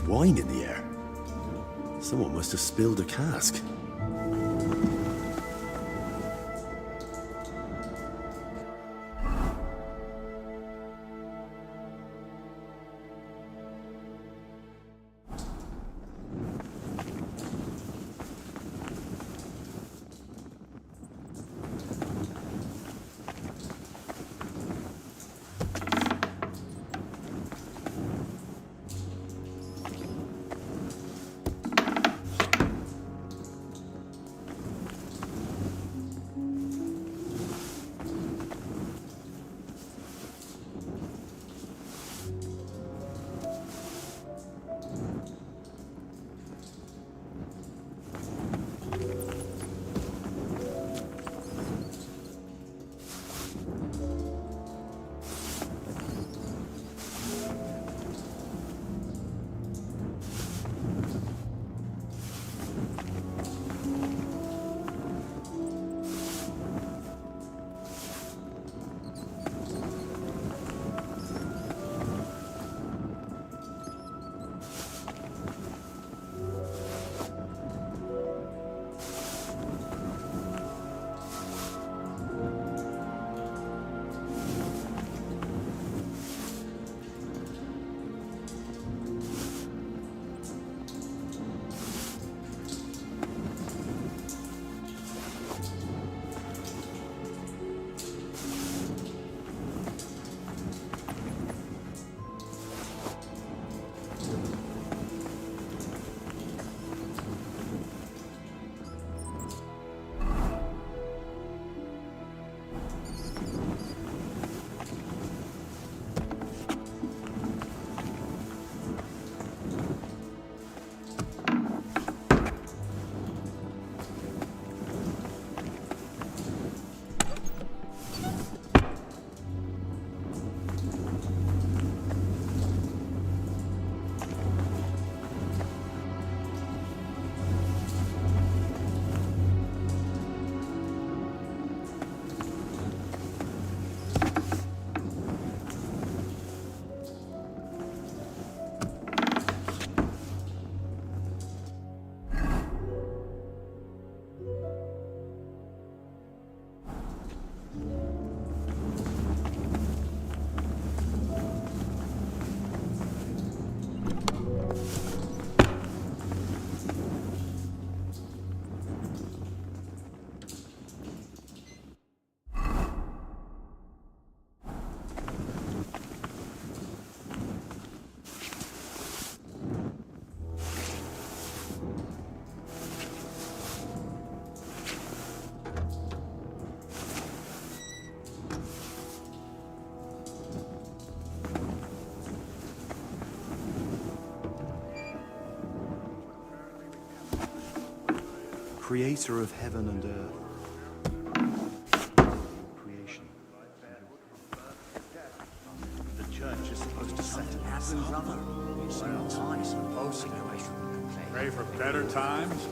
wine in the air. Someone must have spilled a cask. Creator of heaven and earth. Creation. The church is supposed to set an apple rubber. Pray for better times?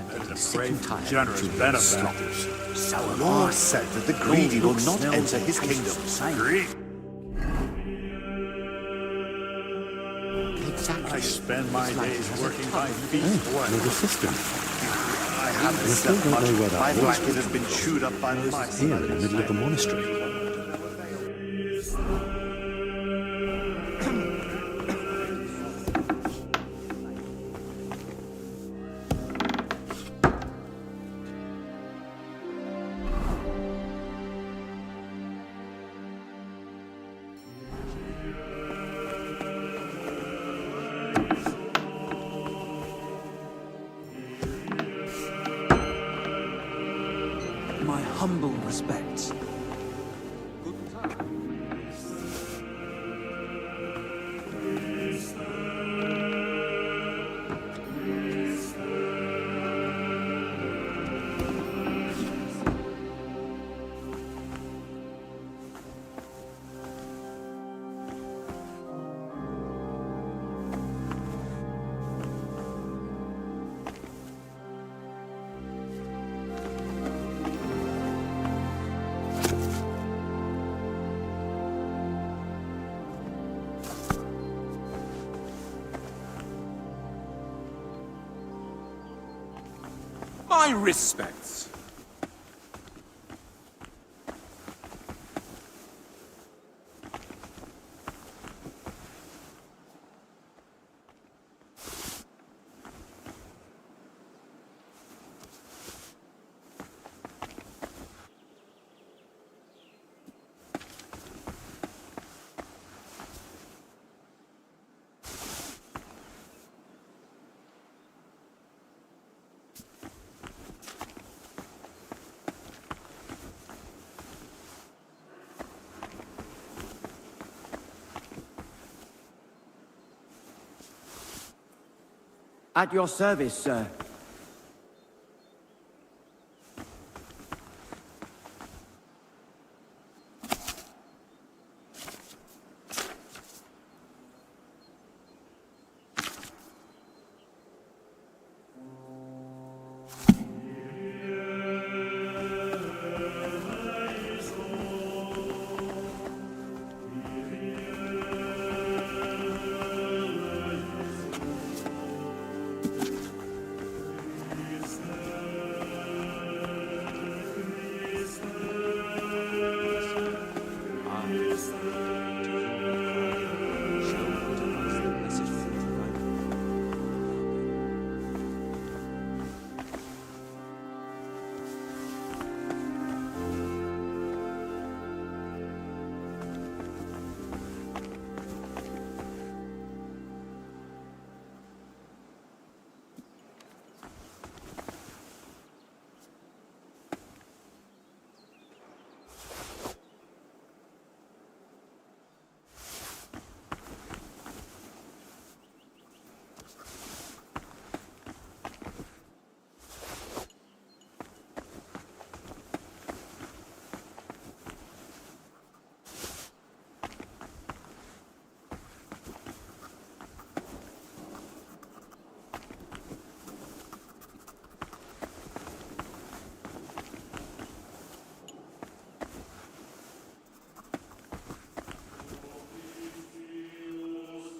Better to pray for generous benefactors. The Lord said that the greedy will not enter his kingdom. Greed. I spend my days working by feast. Another system. I haven't slept much. My blanket has been chewed up by mice. Here in the middle of the monastery. My humble respects. My respects. At your service, sir.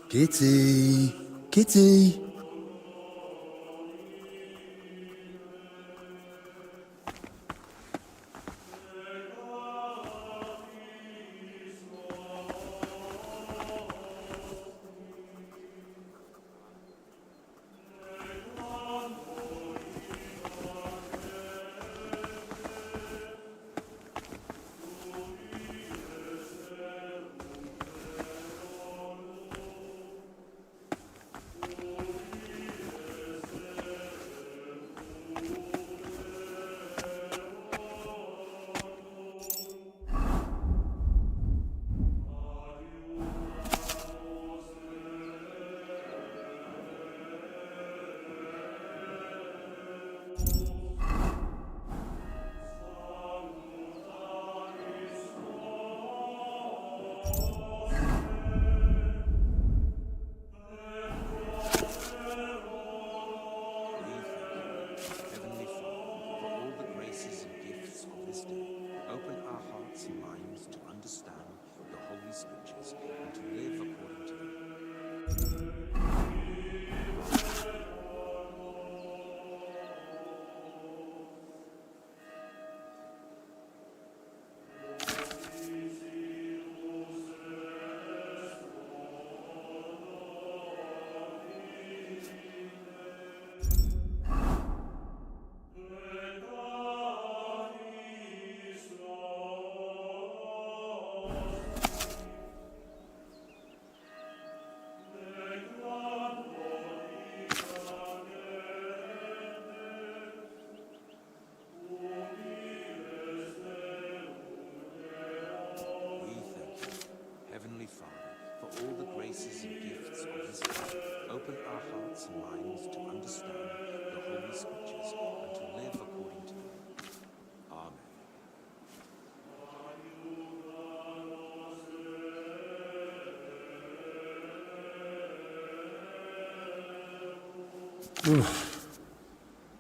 Kitty! Kitty!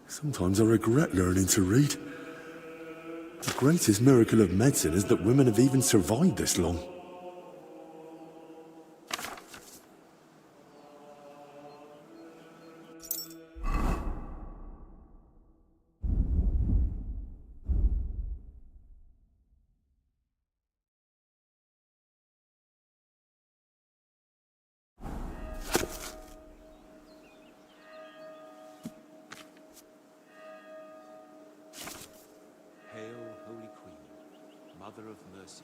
Sometimes I regret learning to read. The greatest miracle of medicine is that women have even survived this long. Mother of mercy,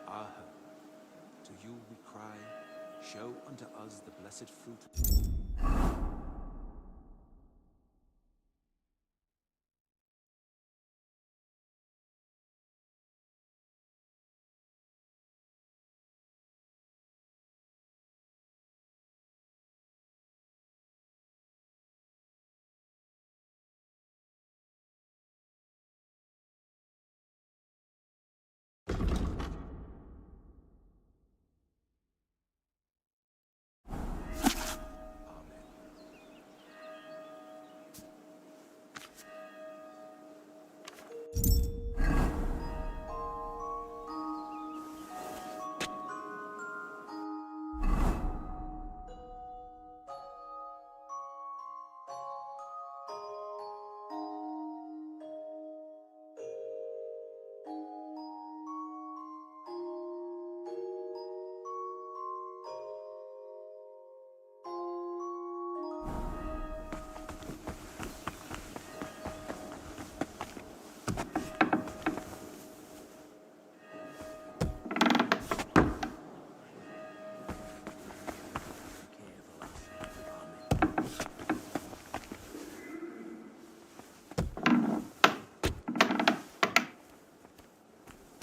our hope, to you we cry, show unto us the blessed fruit.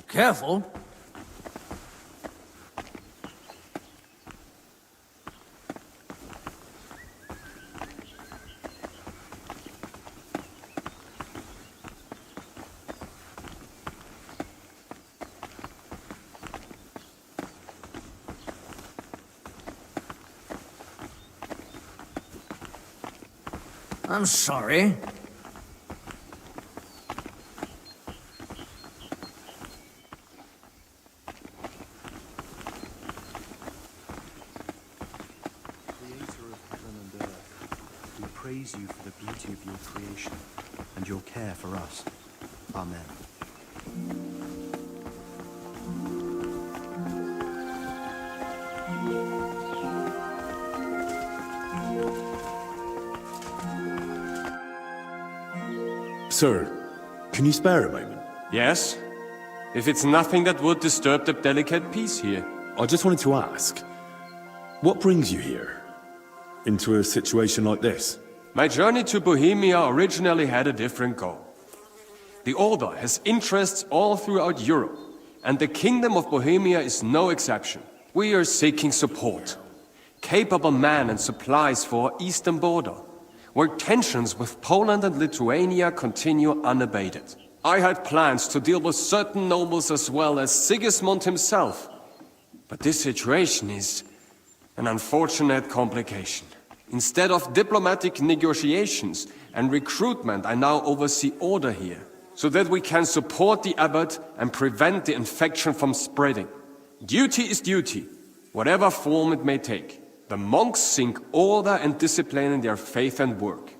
Careful. I'm sorry. Praise you for the beauty of your creation and your care for us. Amen. Sir, can you spare a moment? Yes? If it's nothing that would disturb the delicate peace here. I just wanted to ask, what brings you here? Into a situation like this? My journey to Bohemia originally had a different goal. The Order has interests all throughout Europe, and the Kingdom of Bohemia is no exception. We are seeking support, capable men and supplies for our eastern border, where tensions with Poland and Lithuania continue unabated. I had plans to deal with certain nobles as well as Sigismund himself, but this situation is an unfortunate complication. Instead of diplomatic negotiations and recruitment, I now oversee order here, so that we can support the abbot and prevent the infection from spreading. Duty is duty, whatever form it may take. The monks seek order and discipline in their faith and work.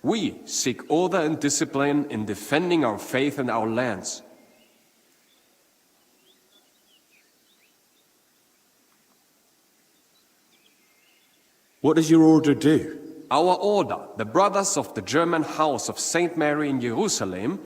We seek order and discipline in defending our faith and our lands. What does your order do? Our order, the Brothers of the German House of St. Mary in Jerusalem,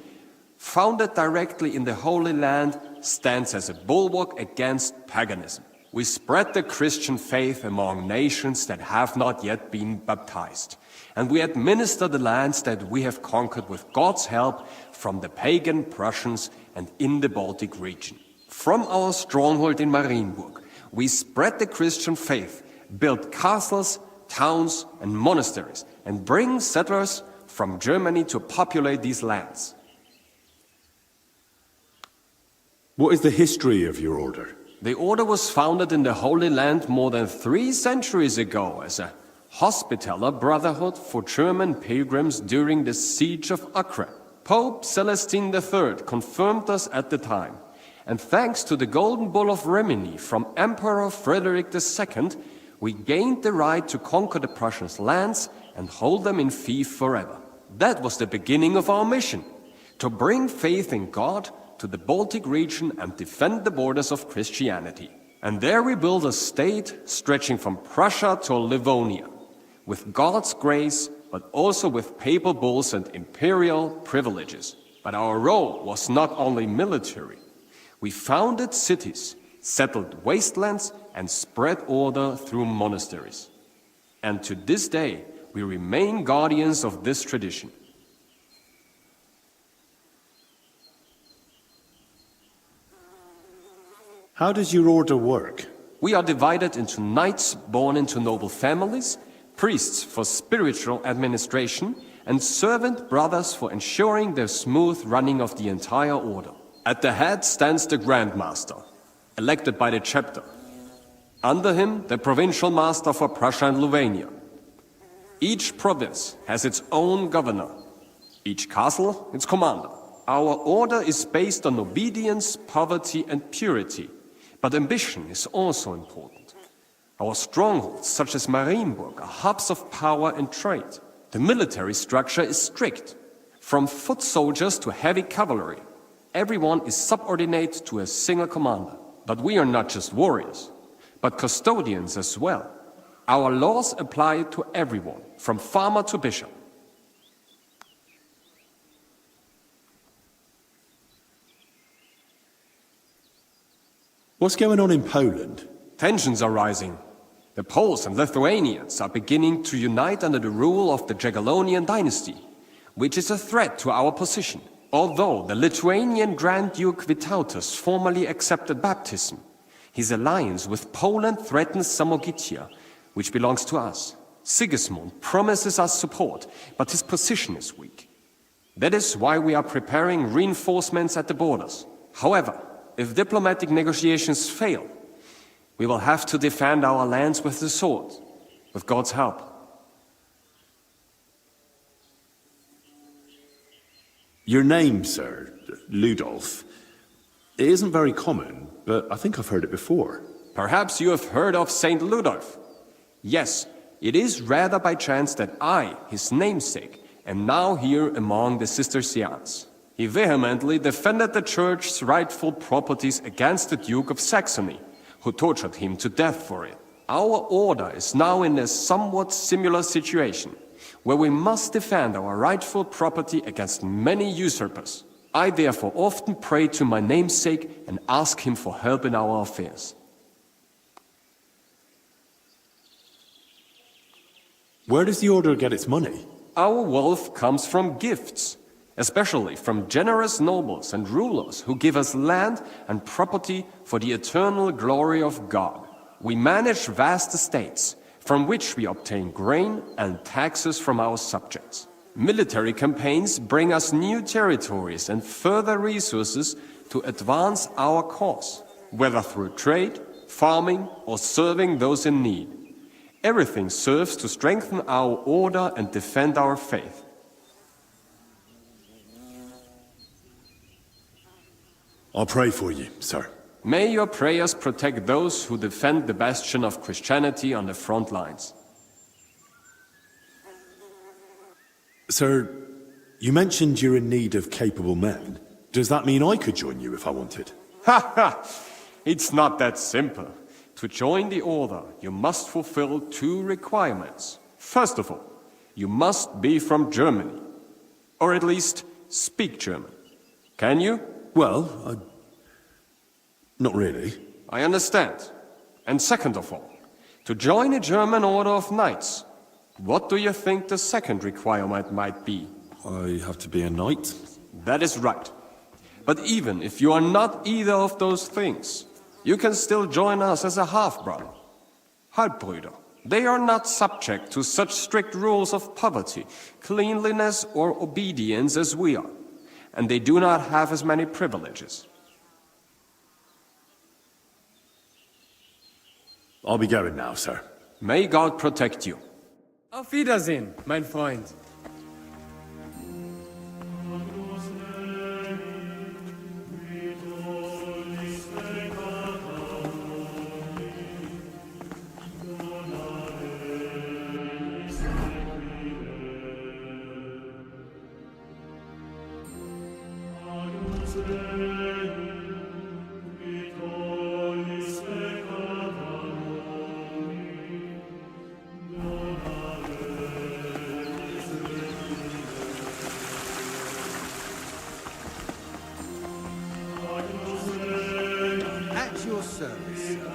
founded directly in the Holy Land, stands as a bulwark against paganism. We spread the Christian faith among nations that have not yet been baptized, and we administer the lands that we have conquered with God's help from the pagan Prussians and in the Baltic region. From our stronghold in Marienburg, we spread the Christian faith, build castles, towns, and monasteries, and bring settlers from Germany to populate these lands. What is the history of your order? The order was founded in the Holy Land more than 3 centuries ago as a hospitaller brotherhood for German pilgrims during the siege of Acre. Pope Celestine III confirmed us at the time, and thanks to the Golden Bull of Rimini from Emperor Frederick II, we gained the right to conquer the Prussians' lands and hold them in fief forever. That was the beginning of our mission, to bring faith in God to the Baltic region and defend the borders of Christianity. And there we built a state stretching from Prussia to Livonia, with God's grace, but also with papal bulls and imperial privileges. But our role was not only military. We founded cities, settled wastelands, and spread order through monasteries. And to this day, we remain guardians of this tradition. How does your order work? We are divided into knights born into noble families, priests for spiritual administration, and servant brothers for ensuring the smooth running of the entire order. At the head stands the Grand Master, elected by the chapter. Under him, the provincial master for Prussia and Lithuania. Each province has its own governor, each castle its commander. Our order is based on obedience, poverty, and purity, but ambition is also important. Our strongholds, such as Marienburg, are hubs of power and trade. The military structure is strict, from foot soldiers to heavy cavalry. Everyone is subordinate to a single commander. But we are not just warriors, but custodians as well. Our laws apply to everyone, from farmer to bishop. What's going on in Poland? Tensions are rising. The Poles and Lithuanians are beginning to unite under the rule of the Jagiellonian dynasty, which is a threat to our position. Although the Lithuanian Grand Duke Vytautas formally accepted baptism, his alliance with Poland threatens Samogitia, which belongs to us. Sigismund promises us support, but his position is weak. That is why we are preparing reinforcements at the borders. However, if diplomatic negotiations fail, we will have to defend our lands with the sword, with God's help. Your name, sir, Ludolf, it isn't very common, but I think I've heard it before. Perhaps you have heard of Saint Ludolf. Yes, it is rather by chance that I, his namesake, am now here among the Cistercians. He vehemently defended the Church's rightful properties against the Duke of Saxony, who tortured him to death for it. Our order is now in a somewhat similar situation, where we must defend our rightful property against many usurpers. I therefore often pray to my namesake and ask him for help in our affairs. Where does the order get its money? Our wealth comes from gifts, especially from generous nobles and rulers who give us land and property for the eternal glory of God. We manage vast estates, from which we obtain grain and taxes from our subjects. Military campaigns bring us new territories and further resources to advance our cause, whether through trade, farming, or serving those in need. Everything serves to strengthen our order and defend our faith. I'll pray for you, sir. May your prayers protect those who defend the bastion of Christianity on the front lines. Sir, you mentioned you're in need of capable men. Does that mean I could join you if I wanted? Ha ha! It's not that simple. To join the order, you must fulfill two requirements. First of all, you must be from Germany. Or at least speak German. Can you? Well, not really. I understand. And second of all, to join a German order of knights, what do you think the second requirement might be? I have to be a knight? That is right. But even if you are not either of those things, you can still join us as a half-brother. Halbbrüder. They are not subject to such strict rules of poverty, cleanliness, or obedience as we are, and they do not have as many privileges. I'll be going now, sir. May God protect you. Auf Wiedersehen, mein Freund. service, sir.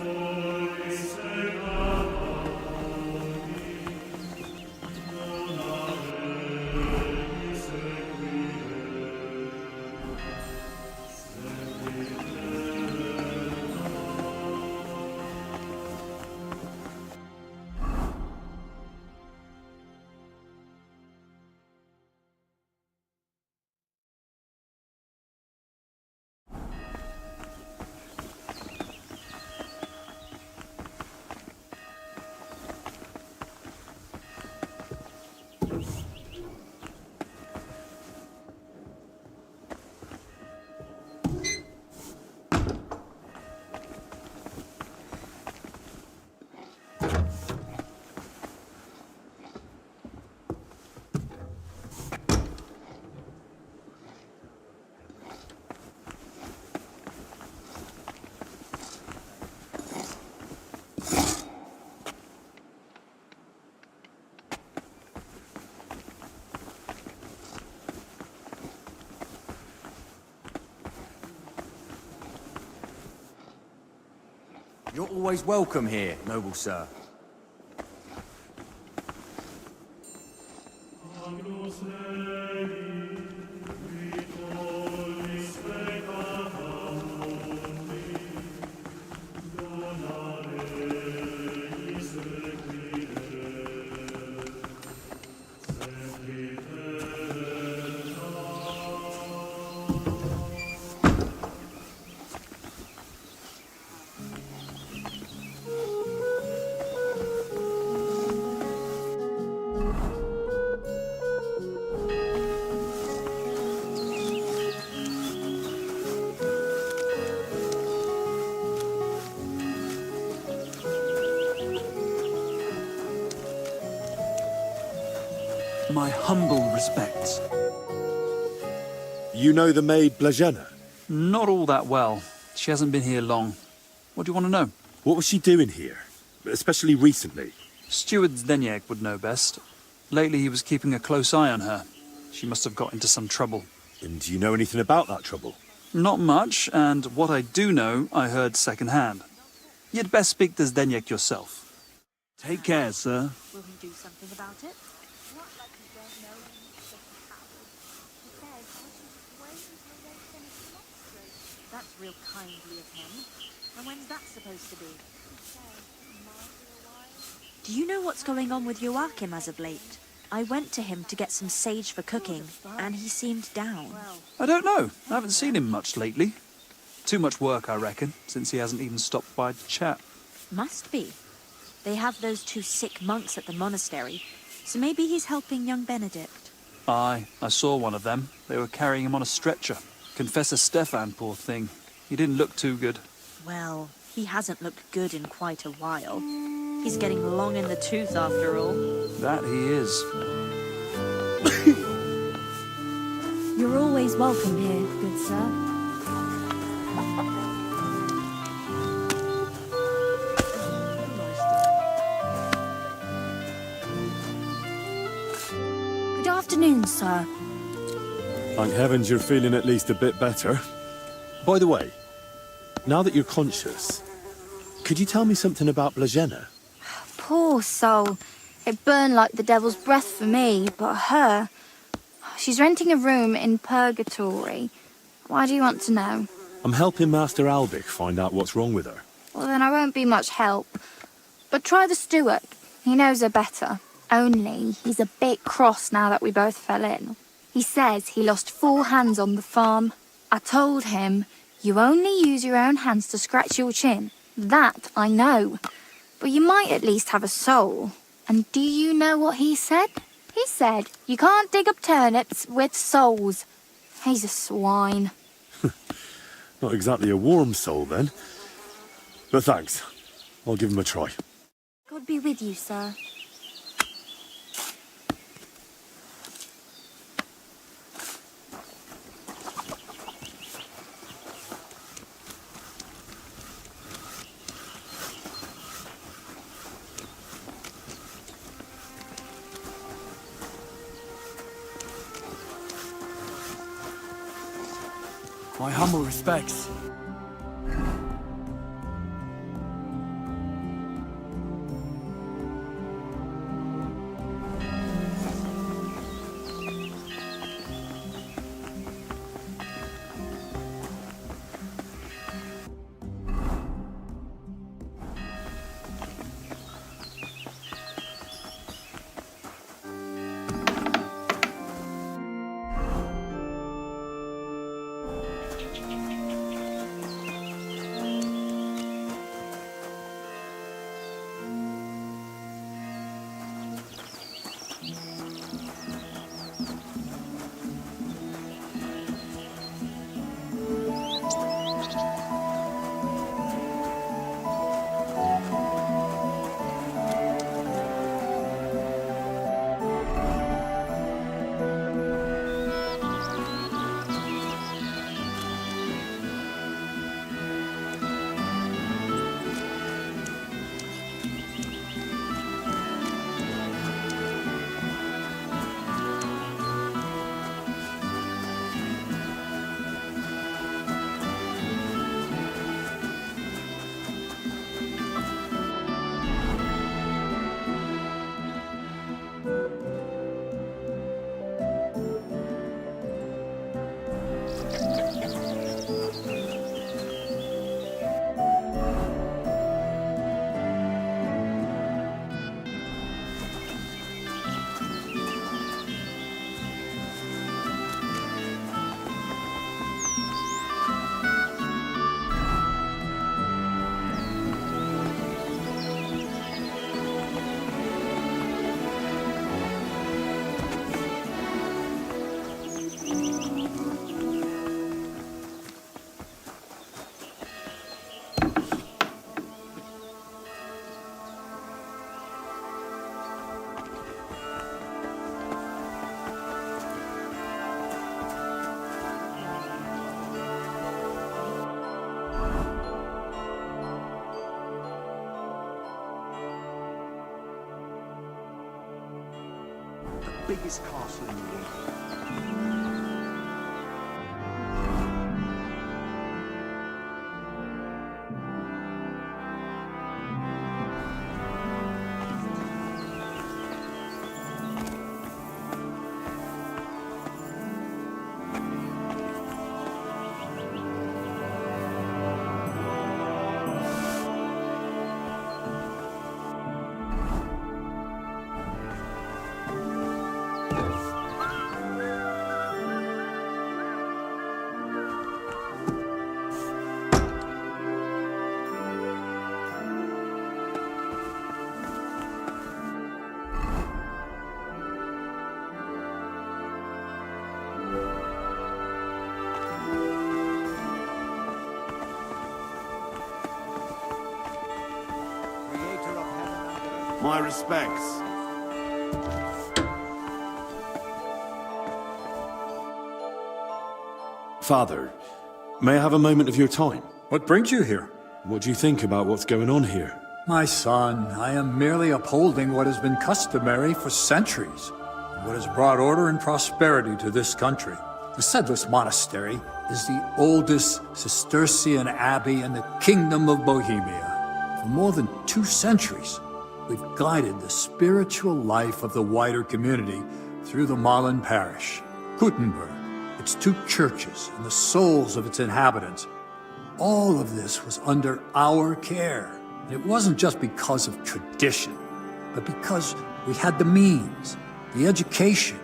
You're always welcome here, noble sir. My humble respects. You know the maid Blazena? Not all that well. She hasn't been here long. What do you want to know? What was she doing here? Especially recently? Steward Zdeněk would know best. Lately he was keeping a close eye on her. She must have got into some trouble. And do you know anything about that trouble? Not much, and what I do know, I heard second-hand. You'd best speak to Zdeněk yourself. Take care, sir. Will he do something about it? Not like you don't know him, just a coward. He says I should wait until they finish the monsters. That's real kindly of him. And when's that supposed to be? He says it might be a while. Do you know what's going on with Joachim as of late? I went to him to get some sage for cooking, and he seemed down. I don't know. I haven't seen him much lately. Too much work, I reckon, since he hasn't even stopped by to chat. Must be. They have those two sick monks at the monastery, so maybe he's helping young Benedict. Aye, I saw one of them. They were carrying him on a stretcher. Confessor Stefan, poor thing. He didn't look too good. Well, he hasn't looked good in quite a while. He's getting long in the tooth after all. That he is. You're always welcome here, good sir. Good afternoon, sir. Thank heavens you're feeling at least a bit better. By the way, now that you're conscious, could you tell me something about Blazena? Poor soul. It burned like the devil's breath for me, but her... She's renting a room in Purgatory. Why do you want to know? I'm helping Master Albic find out what's wrong with her. Well, then I won't be much help. But try the steward. He knows her better. Only, he's a bit cross now that we both fell in. He says he lost 4 hands on the farm. I told him, you only use your own hands to scratch your chin. That I know. But you might at least have a soul. And do you know what he said? He said, you can't dig up turnips with souls. He's a swine. Not exactly a warm soul, then. But thanks. I'll give him a try. God be with you, sir. My humble respects. biggest castle in the world. My respects. Father, may I have a moment of your time? What brings you here? What do you think about what's going on here? My son, I am merely upholding what has been customary for centuries, and what has brought order and prosperity to this country. The Sedlis Monastery is the oldest Cistercian abbey in the Kingdom of Bohemia. For more than 2 centuries, we've guided the spiritual life of the wider community through the Malin parish. Gutenberg, its 2 churches, and the souls of its inhabitants. All of this was under our care. And it wasn't just because of tradition, but because we had the means, the education,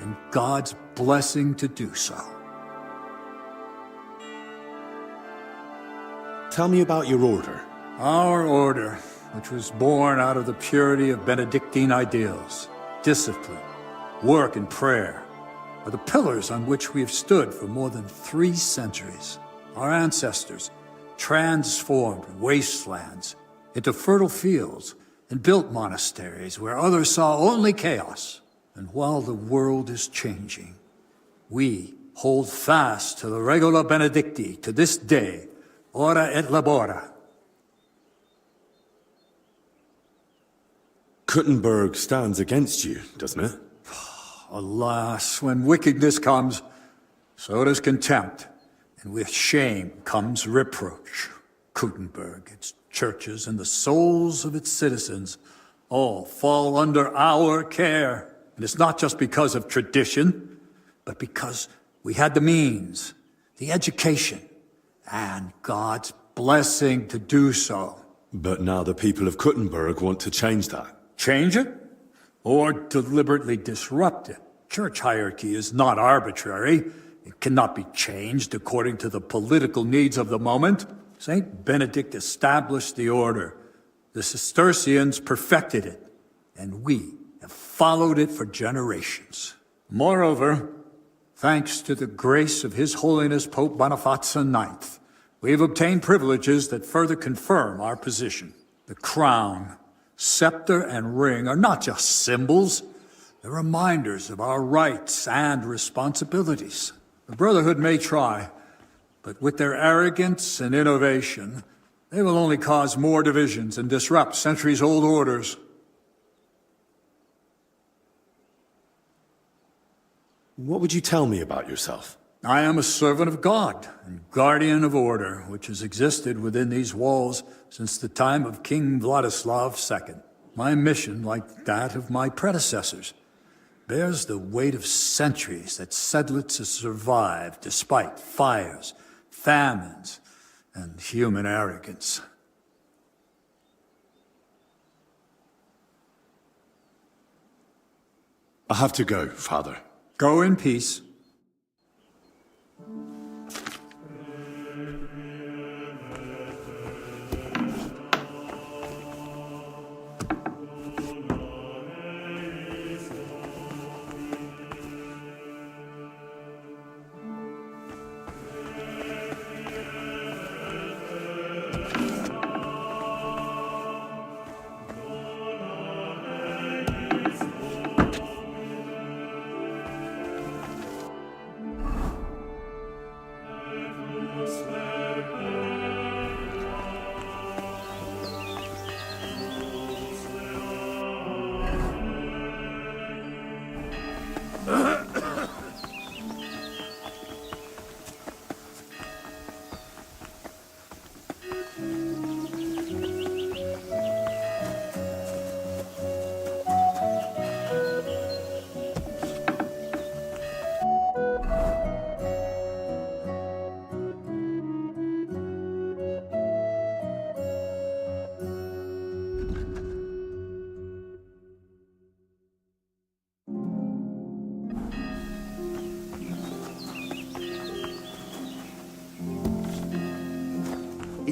and God's blessing to do so. Tell me about your order. Our order, which was born out of the purity of Benedictine ideals, discipline, work, and prayer, are the pillars on which we have stood for more than 3 centuries. Our ancestors transformed wastelands into fertile fields and built monasteries where others saw only chaos. And while the world is changing, we hold fast to the Regula Benedicti to this day, ora et labora. Gutenberg stands against you, doesn't it? Alas, when wickedness comes, so does contempt. And with shame comes reproach. Gutenberg, its churches, and the souls of its citizens all fall under our care. And it's not just because of tradition, but because we had the means, the education, and God's blessing to do so. But now the people of Gutenberg want to change that. Change it? Or deliberately disrupt it? Church hierarchy is not arbitrary. It cannot be changed according to the political needs of the moment. Saint Benedict established the order. The Cistercians perfected it, and we have followed it for generations. Moreover, thanks to the grace of His Holiness Pope Boniface IX, we have obtained privileges that further confirm our position. The crown, scepter, and ring are not just symbols. They're reminders of our rights and responsibilities. The Brotherhood may try, but with their arrogance and innovation, they will only cause more divisions and disrupt centuries-old orders. What would you tell me about yourself? I am a servant of God and guardian of order, which has existed within these walls since the time of King Vladislav II. My mission, like that of my predecessors, bears the weight of centuries that Sedlitz has survived despite fires, famines, and human arrogance. I have to go, Father. Go in peace.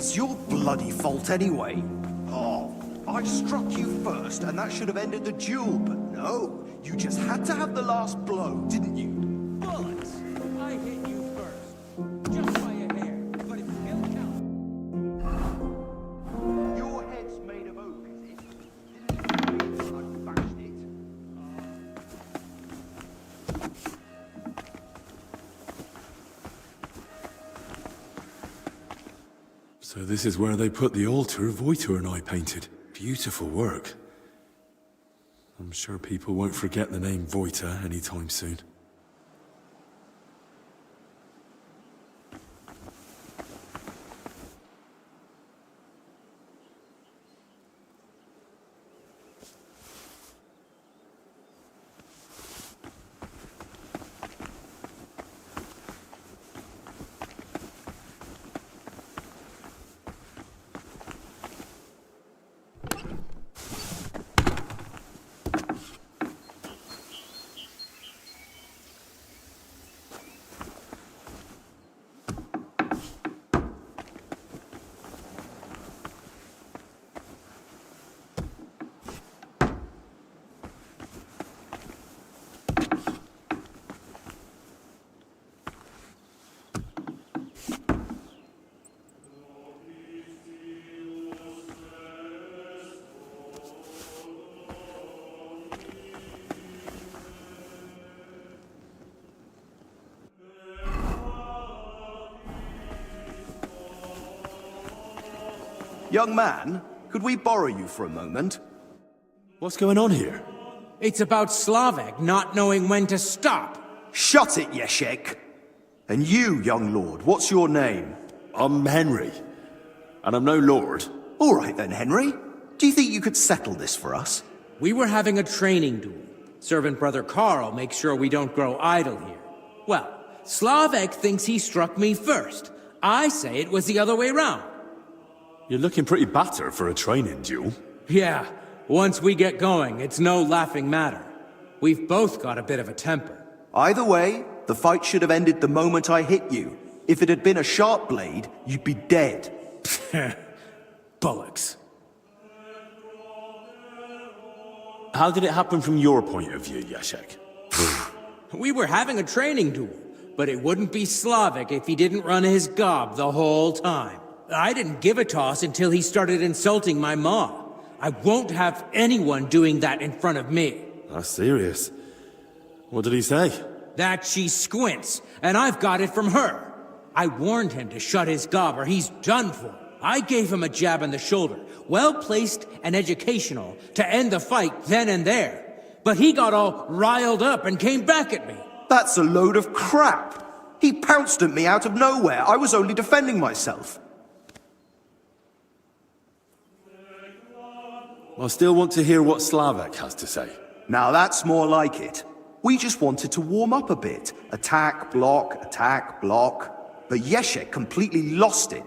It's your bloody fault anyway. Oh, I struck you first, and that should have ended the duel, but no. You just had to have the last blow, didn't you? Bullets! I hit you first. Just by a hair, but it still counts. Your head's made of oak, is it? Didn't you I bashed it? So this is where they put the altar Voitor and I painted. Beautiful work. I'm sure people won't forget the name Voitor anytime soon. Young man, could we borrow you for a moment? What's going on here? It's about Slavek not knowing when to stop. Shut it, Yeshek! And you, young lord, what's your name? I'm Henry, and I'm no lord. All right then, Henry. Do you think you could settle this for us? We were having a training duel. Servant Brother Carl makes sure we don't grow idle here. Well, Slavek thinks he struck me first. I say it was the other way round. You're looking pretty battered for a training duel. Yeah, once we get going, it's no laughing matter. We've both got a bit of a temper. Either way, the fight should have ended the moment I hit you. If it had been a sharp blade, you'd be dead. Bullocks. How did it happen from your point of view, Yashek? We were having a training duel, but it wouldn't be Slavek if he didn't run his gob the whole time. I didn't give a toss until he started insulting my ma. I won't have anyone doing that in front of me. That's serious. What did he say? That she squints, and I've got it from her. I warned him to shut his gob or he's done for. I gave him a jab in the shoulder, well-placed and educational, to end the fight then and there. But he got all riled up and came back at me. That's a load of crap. He pounced at me out of nowhere. I was only defending myself. I still want to hear what Slavek has to say. Now that's more like it. We just wanted to warm up a bit. Attack, block, but Yeshek completely lost it.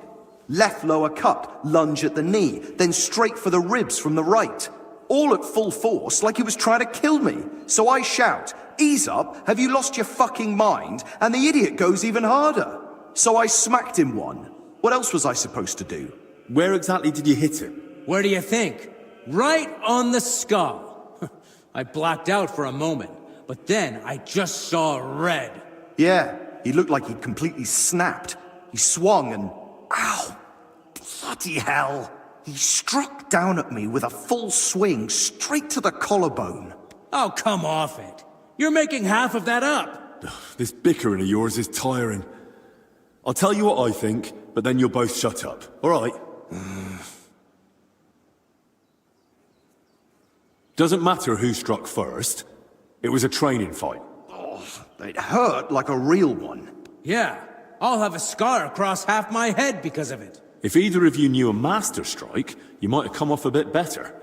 Left lower cut, lunge at the knee, then straight for the ribs from the right. All at full force, like he was trying to kill me. So I shout, "Ease up, have you lost your fucking mind?" And the idiot goes even harder. So I smacked him one. What else was I supposed to do? Where exactly did you hit him? Where do you think? Right on the skull. I blacked out for a moment, but then I just saw red. Yeah, he looked like he'd completely snapped. He swung and... Ow! Bloody hell! He struck down at me with a full swing straight to the collarbone. Oh, come off it. You're making half of that up. This bickering of yours is tiring. I'll tell you what I think, but then you'll both shut up. All right? Doesn't matter who struck first. It was a training fight. Oh, it hurt like a real one. Yeah, I'll have a scar across half my head because of it. If either of you knew a master strike, you might have come off a bit better.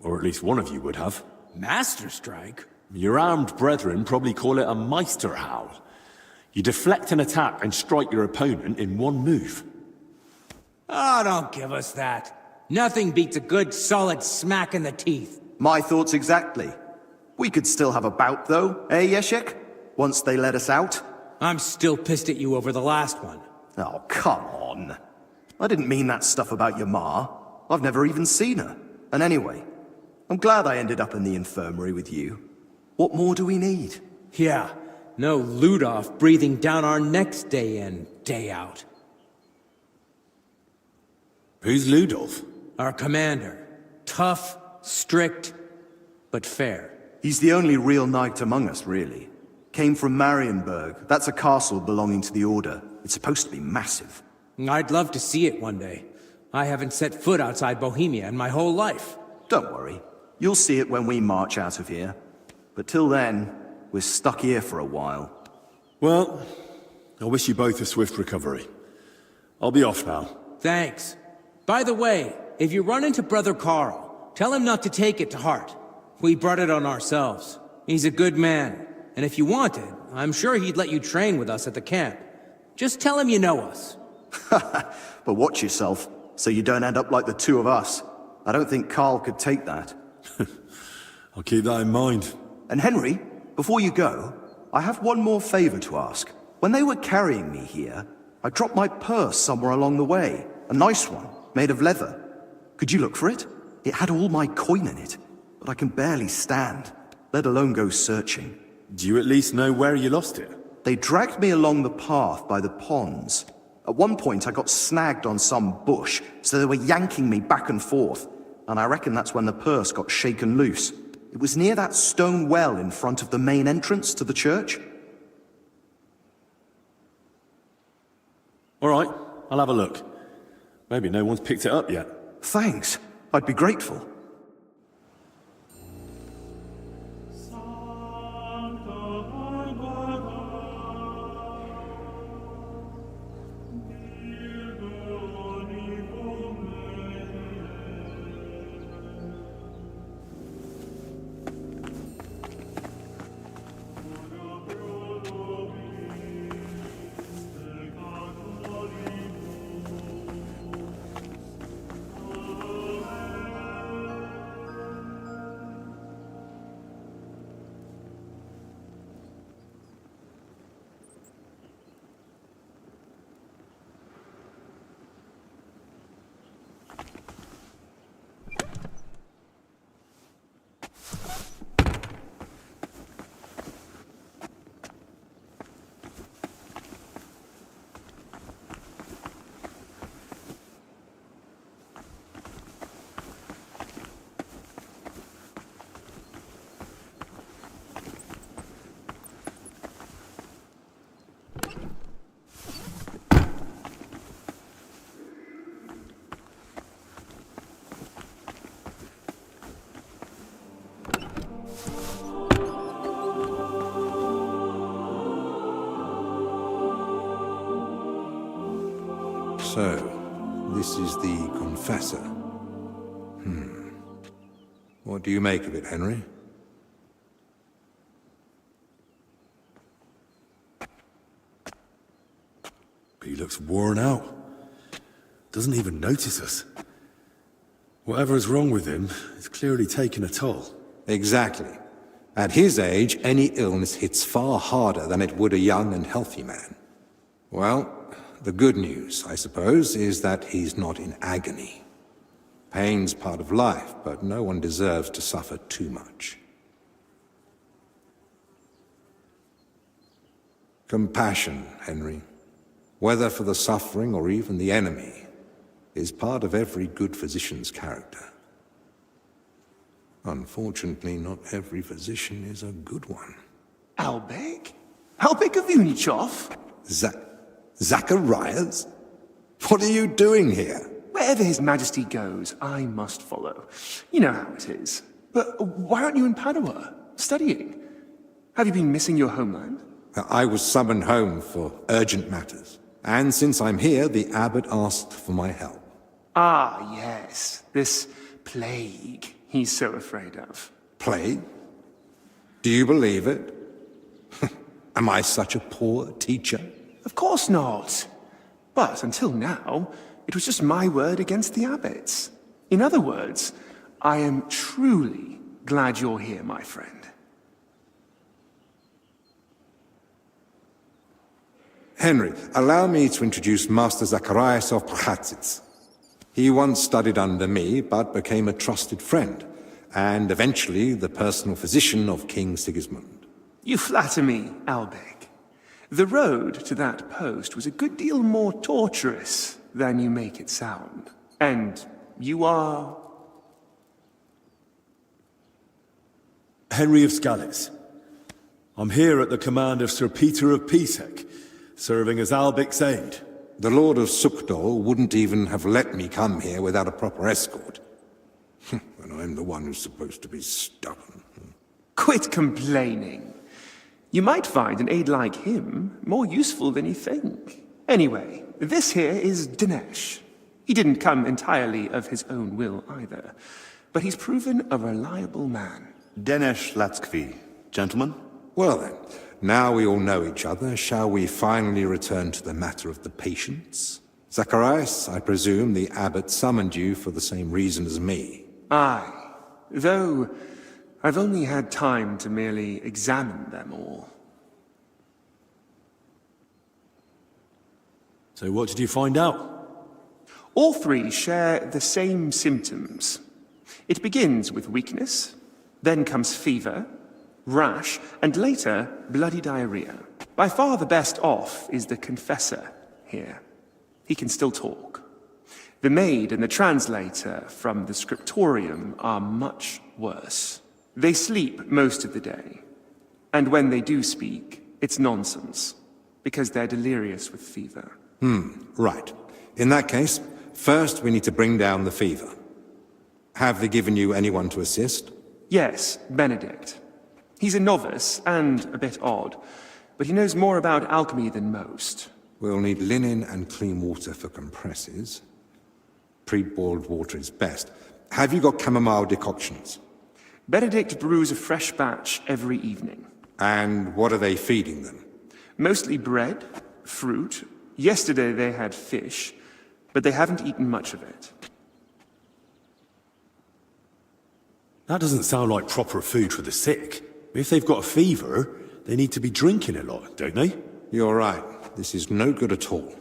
Or at least one of you would have. Master strike? Your armed brethren probably call it a Meister howl. You deflect an attack and strike your opponent in one move. Oh, don't give us that. Nothing beats a good solid smack in the teeth. My thoughts exactly. We could still have a bout though, eh, Yeshek? Once they let us out. I'm still pissed at you over the last one. Oh, come on. I didn't mean that stuff about your ma. I've never even seen her. And anyway, I'm glad I ended up in the infirmary with you. What more do we need? Yeah, no Ludolf breathing down our necks day in, day out. Who's Ludolf? Our commander. Tough, strict, but fair. He's the only real knight among us, really. Came from Marienburg. That's a castle belonging to the Order. It's supposed to be massive. I'd love to see it one day. I haven't set foot outside Bohemia in my whole life. Don't worry. You'll see it when we march out of here. But till then, we're stuck here for a while. Well, I wish you both a swift recovery. I'll be off now. Thanks. By the way, if you run into Brother Carl, tell him not to take it to heart. We brought it on ourselves. He's a good man. And if you wanted, I'm sure he'd let you train with us at the camp. Just tell him you know us. But watch yourself, so you don't end up like the two of us. I don't think Carl could take that. I'll keep that in mind. And Henry, before you go, I have one more favor to ask. When they were carrying me here, I dropped my purse somewhere along the way. A nice one, made of leather. Could you look for it? It had all my coin in it, but I can barely stand, let alone go searching. Do you at least know where you lost it? They dragged me along the path by the ponds. At one point, I got snagged on some bush, so they were yanking me back and forth. And I reckon that's when the purse got shaken loose. It was near that stone well in front of the main entrance to the church. All right, I'll have a look. Maybe no one's picked it up yet. Thanks. I'd be grateful. So, this is the confessor. What do you make of it, Henry? He looks worn out. Doesn't even notice us. Whatever is wrong with him, it's clearly taken a toll. Exactly. At his age, any illness hits far harder than it would a young and healthy man. Well, the good news, I suppose, is that he's not in agony. Pain's part of life, but no one deserves to suffer too much. Compassion, Henry, whether for the suffering or even the enemy, is part of every good physician's character. Unfortunately, not every physician is a good one. Albek? Albek of Unichov? Zacharias? What are you doing here? Wherever His Majesty goes, I must follow. You know how it is. But why aren't you in Padua, studying? Have you been missing your homeland? I was summoned home for urgent matters. And since I'm here, the abbot asked for my help. Ah, yes. This plague he's so afraid of. Plague? Do you believe it? Am I such a poor teacher? Of course not. But until now, it was just my word against the abbot's. In other words, I am truly glad you're here, my friend. Henry, allow me to introduce Master Zacharias of Prchatsitz. He once studied under me, but became a trusted friend, and eventually the personal physician of King Sigismund. You flatter me, Albig. The road to that post was a good deal more torturous than you make it sound. And you are... Henry of Scalitz. I'm here at the command of Sir Peter of Pisek, serving as Albic's aide. The Lord of Sukdol wouldn't even have let me come here without a proper escort. And I'm the one who's supposed to be stubborn. Quit complaining. You might find an aide like him more useful than you think. Anyway, this here is Dinesh. He didn't come entirely of his own will either, but he's proven a reliable man. Dinesh Latskvi. Gentlemen? Well then, now we all know each other, shall we finally return to the matter of the patients? Zacharias, I presume the abbot summoned you for the same reason as me. Aye, though I've only had time to merely examine them all. So what did you find out? All three share the same symptoms. It begins with weakness, then comes fever, rash, and later, bloody diarrhea. By far the best off is the confessor here. He can still talk. The maid and the translator from the scriptorium are much worse. They sleep most of the day. And when they do speak, it's nonsense, because they're delirious with fever. Right. In that case, first we need to bring down the fever. Have they given you anyone to assist? Yes, Benedict. He's a novice and a bit odd, but he knows more about alchemy than most. We'll need linen and clean water for compresses. Pre-boiled water is best. Have you got chamomile decoctions? Benedict brews a fresh batch every evening. And what are they feeding them? Mostly bread, fruit. Yesterday they had fish, but they haven't eaten much of it. That doesn't sound like proper food for the sick. If they've got a fever, they need to be drinking a lot, don't they? You're right. This is no good at all.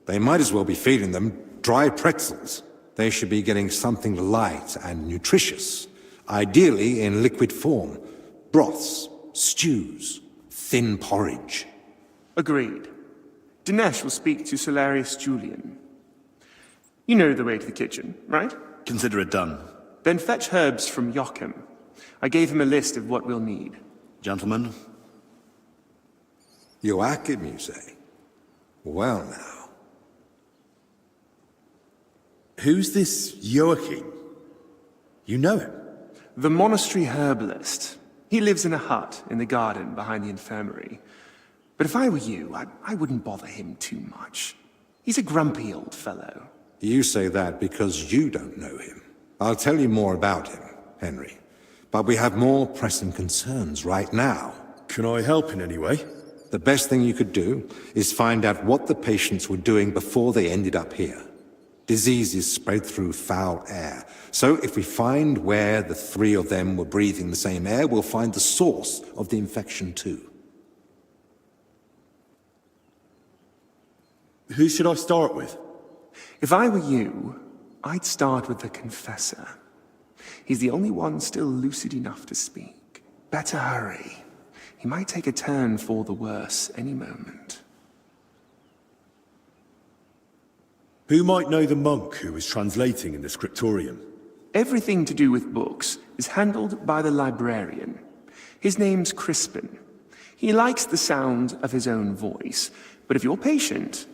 They might as well be feeding them dry pretzels. They should be getting something light and nutritious, ideally in liquid form. Broths, stews, thin porridge. Agreed. Dinesh will speak to Solarius Julian. You know the way to the kitchen, right? Consider it done. Then fetch herbs from Joachim. I gave him a list of what we'll need. Gentlemen? Joachim, you say? Well now. Who's this Joachim? You know him? The monastery herbalist. He lives in a hut in the garden behind the infirmary. But if I were you, I wouldn't bother him too much. He's a grumpy old fellow. You say that because you don't know him. I'll tell you more about him, Henry. But we have more pressing concerns right now. Can I help in any way? The best thing you could do is find out what the patients were doing before they ended up here. Diseases spread through foul air. So if we find where the three of them were breathing the same air, we'll find the source of the infection too. Who should I start with? If I were you, I'd start with the confessor. He's the only one still lucid enough to speak. Better hurry. He might take a turn for the worse any moment. Who might know the monk who was translating in the scriptorium? Everything to do with books is handled by the librarian. His name's Crispin. He likes the sound of his own voice, but if you're patient,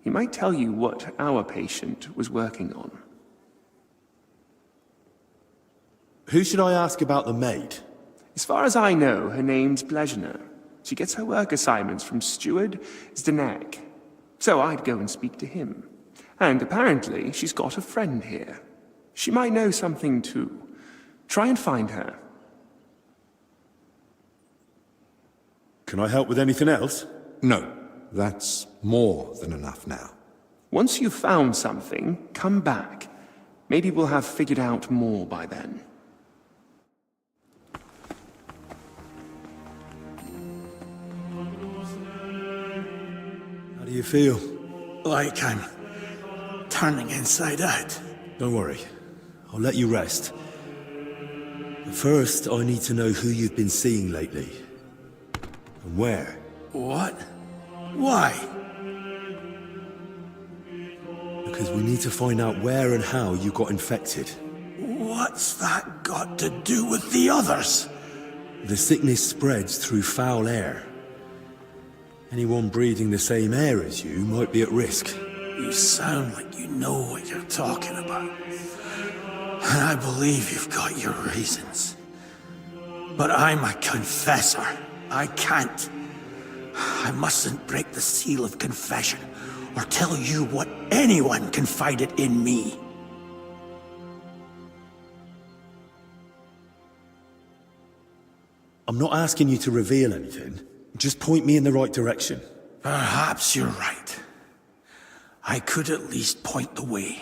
he might tell you what our patient was working on. Who should I ask about the maid? As far as I know, her name's Blezhna. She gets her work assignments from Steward Zdenek. So I'd go and speak to him. And apparently, she's got a friend here. She might know something too. Try and find her. Can I help with anything else? No, that's more than enough now. Once you've found something, come back. Maybe we'll have figured out more by then. do you feel? Like I'm turning inside out. Don't worry. I'll let you rest. But first, I need to know who you've been seeing lately. And where. What? Why? Because we need to find out where and how you got infected. What's that got to do with the others? The sickness spreads through foul air. Anyone breathing the same air as you might be at risk. You sound like you know what you're talking about. And I believe you've got your reasons. But I'm a confessor. I can't. I mustn't break the seal of confession or tell you what anyone confided in me. I'm not asking you to reveal anything. Just point me in the right direction. Perhaps you're right. I could at least point the way.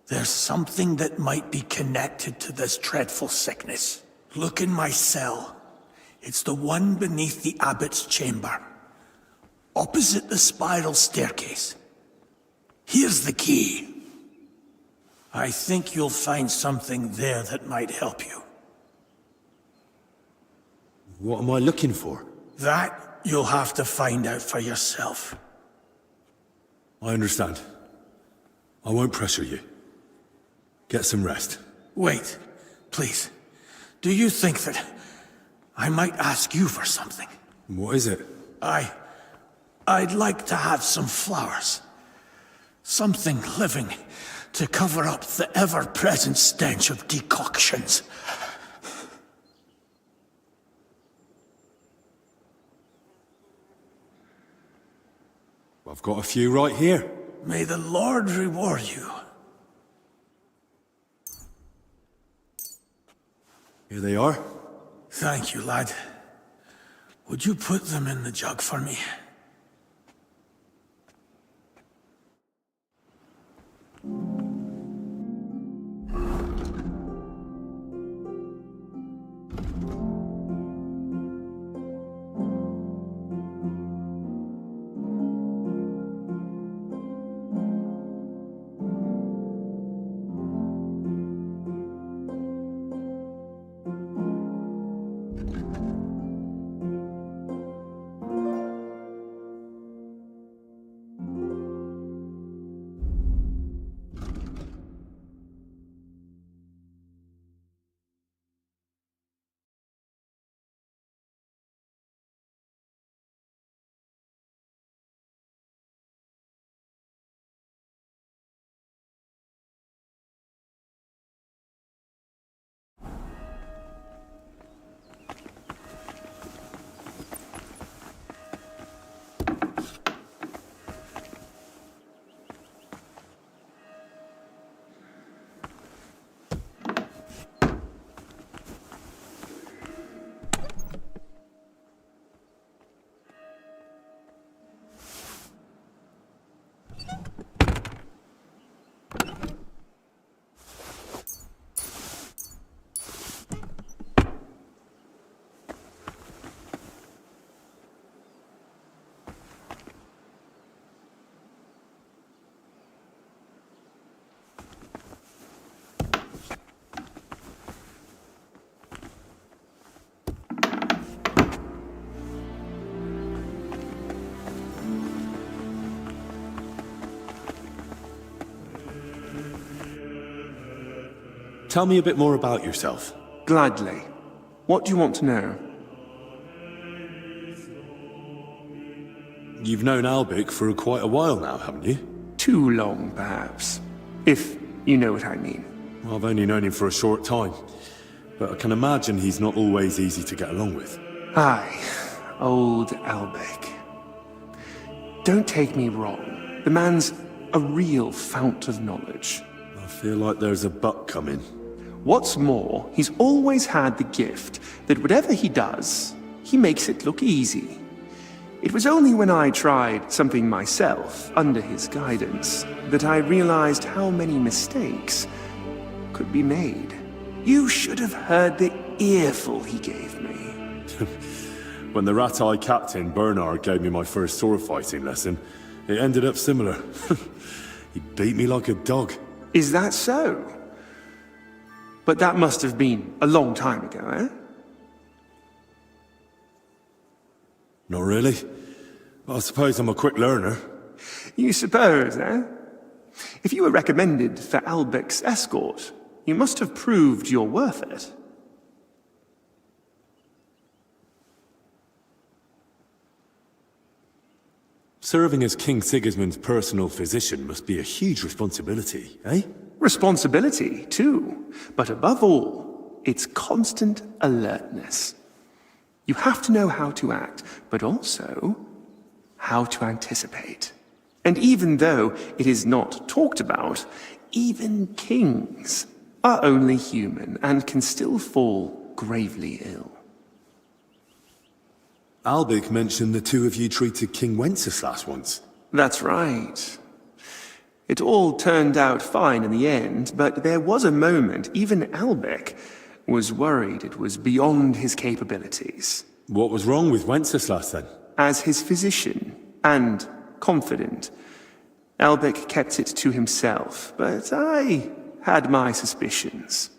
There's something that might be connected to this dreadful sickness. Look in my cell. It's the one beneath the abbot's chamber, opposite the spiral staircase. Here's the key. I think you'll find something there that might help you. What am I looking for? That you'll have to find out for yourself. I understand. I won't pressure you. Get some rest. Wait, please. Do you think that I might ask you for something? What is it? I'd like to have some flowers. Something living to cover up the ever-present stench of decoctions. I've got a few right here. May the Lord reward you. Here they are. Thank you, lad. Would you put them in the jug for me? Tell me a bit more about yourself. Gladly. What do you want to know? You've known Albic for quite a while now, haven't you? Too long, perhaps. If you know what I mean. Well, I've only known him for a short time, but I can imagine he's not always easy to get along with. Aye, old Albic. Don't take me wrong. The man's a real fount of knowledge. I feel like there's a but coming. What's more, he's always had the gift that whatever he does, he makes it look easy. It was only when I tried something myself, under his guidance, that I realized how many mistakes could be made. You should have heard the earful he gave me. When the rat-eye captain, Bernard, gave me my first sword fighting lesson, it ended up similar. He beat me like a dog. Is that so? But that must have been a long time ago, eh? Not really. Well, I suppose I'm a quick learner. You suppose, eh? If you were recommended for Albic's escort, you must have proved you're worth it. Serving as King Sigismund's personal physician must be a huge responsibility, eh? Responsibility, too. But above all, it's constant alertness. You have to know how to act, but also how to anticipate. And even though it is not talked about, even kings are only human and can still fall gravely ill. Albic mentioned the two of you treated King Wenceslas once. That's right. It all turned out fine in the end, but there was a moment even Albic was worried it was beyond his capabilities. What was wrong with Wenceslas then? As his physician and confidant, Albic kept it to himself, but I had my suspicions.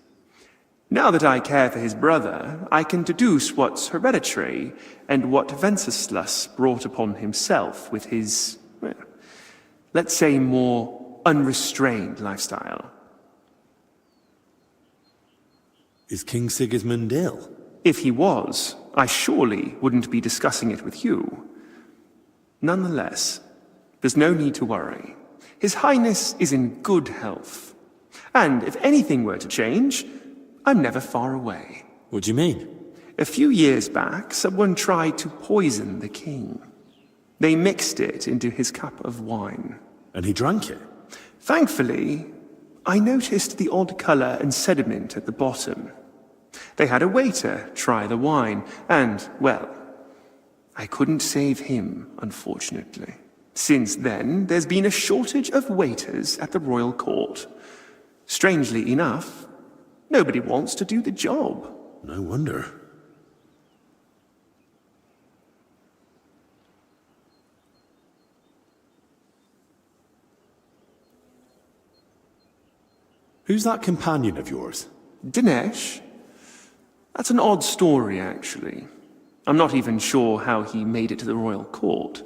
Now that I care for his brother, I can deduce what's hereditary and what Wenceslas brought upon himself with his, well, let's say, more unrestrained lifestyle. Is King Sigismund ill? If he was, I surely wouldn't be discussing it with you. Nonetheless, there's no need to worry. His Highness is in good health. And if anything were to change, I'm never far away. What do you mean? A few years back, someone tried to poison the king. They mixed it into his cup of wine. And he drank it? Thankfully, I noticed the odd color and sediment at the bottom. They had a waiter try the wine, and, well, I couldn't save him, unfortunately. Since then, there's been a shortage of waiters at the royal court. Strangely enough, nobody wants to do the job. No wonder. Who's that companion of yours? Dinesh? That's an odd story, actually. I'm not even sure how he made it to the royal court.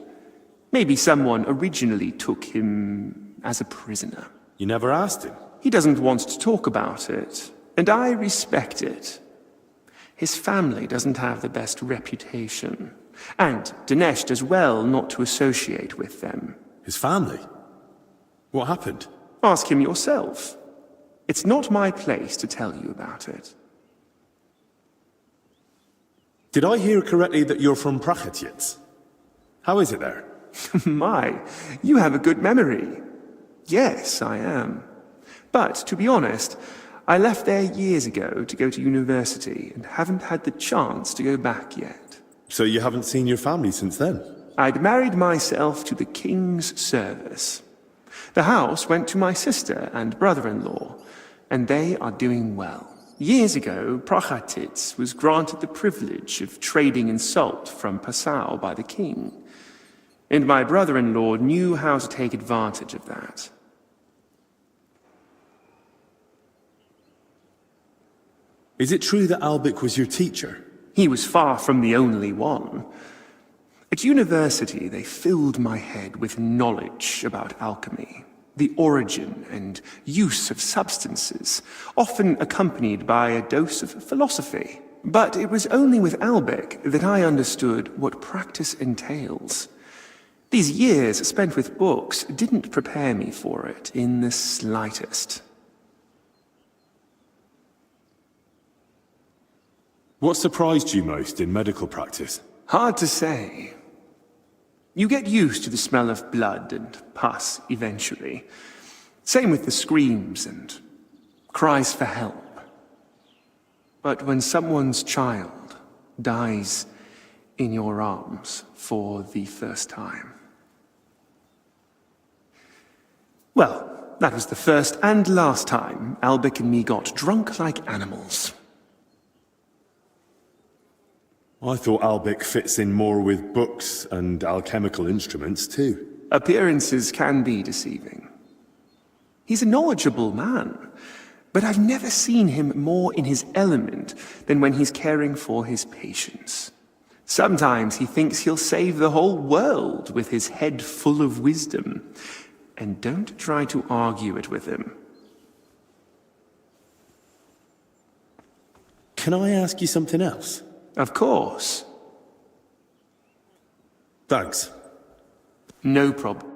Maybe someone originally took him as a prisoner. You never asked him? He doesn't want to talk about it, and I respect it. His family doesn't have the best reputation, and Dinesh does well not to associate with them. His family? What happened? Ask him yourself. It's not my place to tell you about it. Did I hear correctly that you're from Prachatiec? How is it there? My, you have a good memory. Yes, I am. But, to be honest, I left there years ago to go to university and haven't had the chance to go back yet. So you haven't seen your family since then? I'd married myself to the king's service. The house went to my sister and brother-in-law, and they are doing well. Years ago, Prachatiec was granted the privilege of trading in salt from Passau by the king. And my brother-in-law knew how to take advantage of that. Is it true that Albic was your teacher? He was far from the only one. At university, they filled my head with knowledge about alchemy, the origin and use of substances, often accompanied by a dose of philosophy. But it was only with Albic that I understood what practice entails. These years spent with books didn't prepare me for it in the slightest. What surprised you most in medical practice? Hard to say. You get used to the smell of blood and pus eventually. Same with the screams and cries for help. But when someone's child dies in your arms for the first time... Well, that was the first and last time Albic and me got drunk like animals. I thought Albic fits in more with books and alchemical instruments, too. Appearances can be deceiving. He's a knowledgeable man, but I've never seen him more in his element than when he's caring for his patients. Sometimes he thinks he'll save the whole world with his head full of wisdom. And don't try to argue it with him. Can I ask you something else? Of course. Thanks. No problem.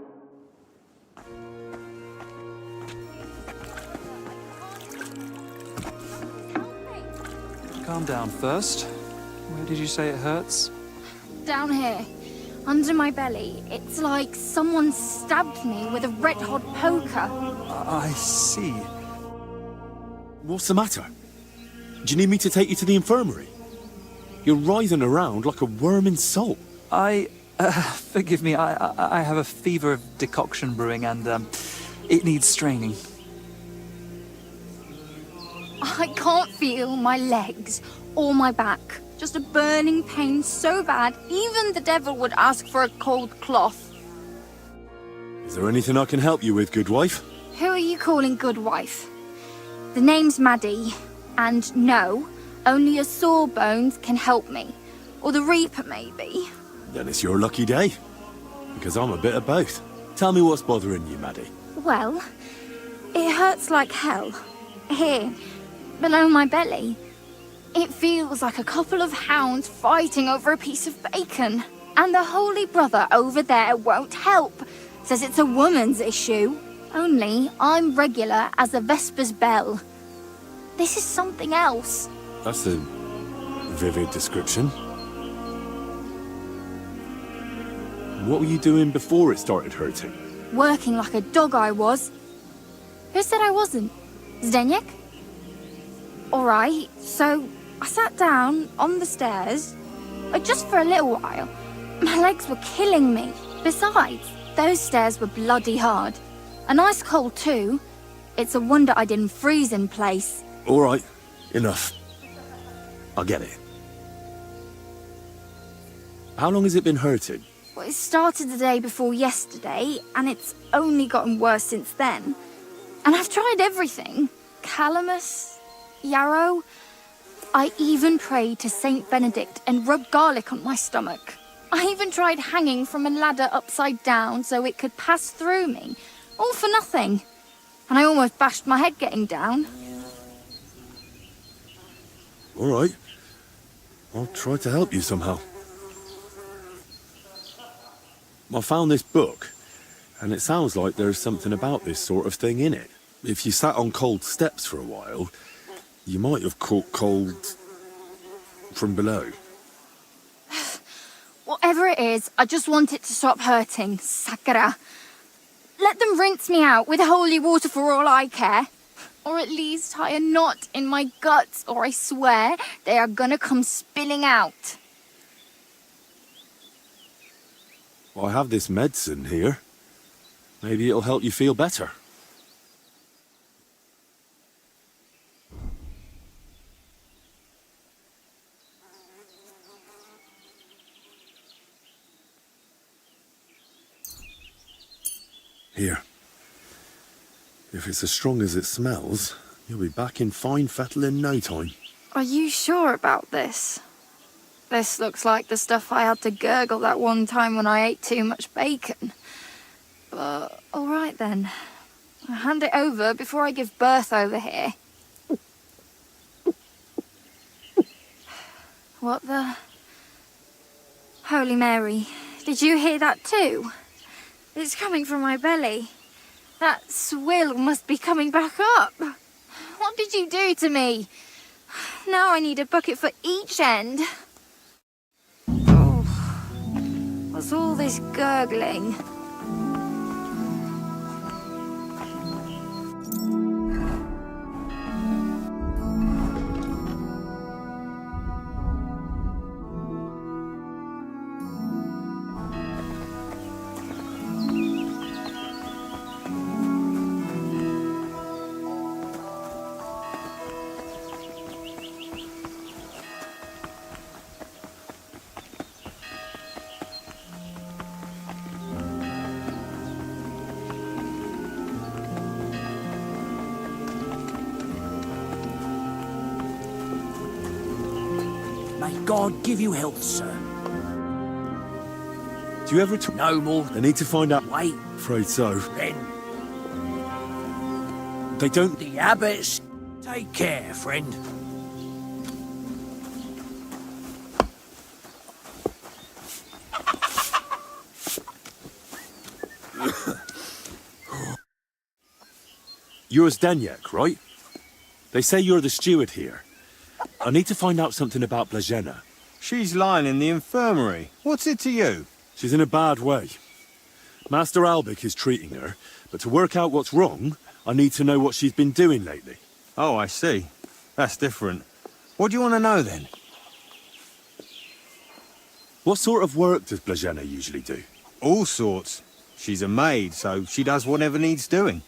Calm down first. Where did you say it hurts? Down here, under my belly. It's like someone stabbed me with a red-hot poker. I see. What's the matter? Do you need me to take you to the infirmary? You're writhing around like a worm in salt. Forgive me, I have a fever of decoction brewing and, it needs straining. I can't feel my legs or my back. Just a burning pain so bad, even the devil would ask for a cold cloth. Is there anything I can help you with, good wife? Who are you calling good wife? The name's Maddie, and no, only a sawbones can help me. Or the Reaper, maybe. Then it's your lucky day. Because I'm a bit of both. Tell me what's bothering you, Maddie. Well, it hurts like hell. Here, below my belly. It feels like a couple of hounds fighting over a piece of bacon. And the Holy Brother over there won't help. Says it's a woman's issue. Only I'm regular as a Vesper's bell. This is something else. That's a vivid description. What were you doing before it started hurting? Working like a dog I was. Who said I wasn't? Zdeněk? Alright, so I sat down on the stairs, just for a little while. My legs were killing me. Besides, those stairs were bloody hard. And ice cold too. It's a wonder I didn't freeze in place. Alright, enough. I get it. How long has it been hurting? Well, it started the day before yesterday, and it's only gotten worse since then. And I've tried everything. Calamus, yarrow. I even prayed to Saint Benedict and rubbed garlic on my stomach. I even tried hanging from a ladder upside down so it could pass through me. All for nothing. And I almost bashed my head getting down. Alright. I'll try to help you somehow. I found this book, and it sounds like there's something about this sort of thing in it. If you sat on cold steps for a while, you might have caught cold from below. Whatever it is, I just want it to stop hurting. Sakura. Let them rinse me out with holy water for all I care. Or at least tie a knot in my guts, or I swear they are gonna come spilling out. I have this medicine here. Maybe it'll help you feel better. Here. If it's as strong as it smells, you'll be back in fine fettle in no time. Are you sure about this? This looks like the stuff I had to gurgle that one time when I ate too much bacon. But, all right then. I'll hand it over before I give birth over here. What the... Holy Mary, did you hear that too? It's coming from my belly. That swill must be coming back up. What did you do to me? Now I need a bucket for each end. Oh, what's all this gurgling? May God give you health, sir. Do you ever... No more. I need to find out... Wait. Afraid so. Then. They don't... The abbots. Take care, friend. You're Zdeněk, right? They say you're the steward here. I need to find out something about Blažena. She's lying in the infirmary. What's it to you? She's in a bad way. Master Albic is treating her, but to work out what's wrong, I need to know what she's been doing lately. Oh, I see. That's different. What do you want to know, then? What sort of work does Blažena usually do? All sorts. She's a maid, so she does whatever needs doing.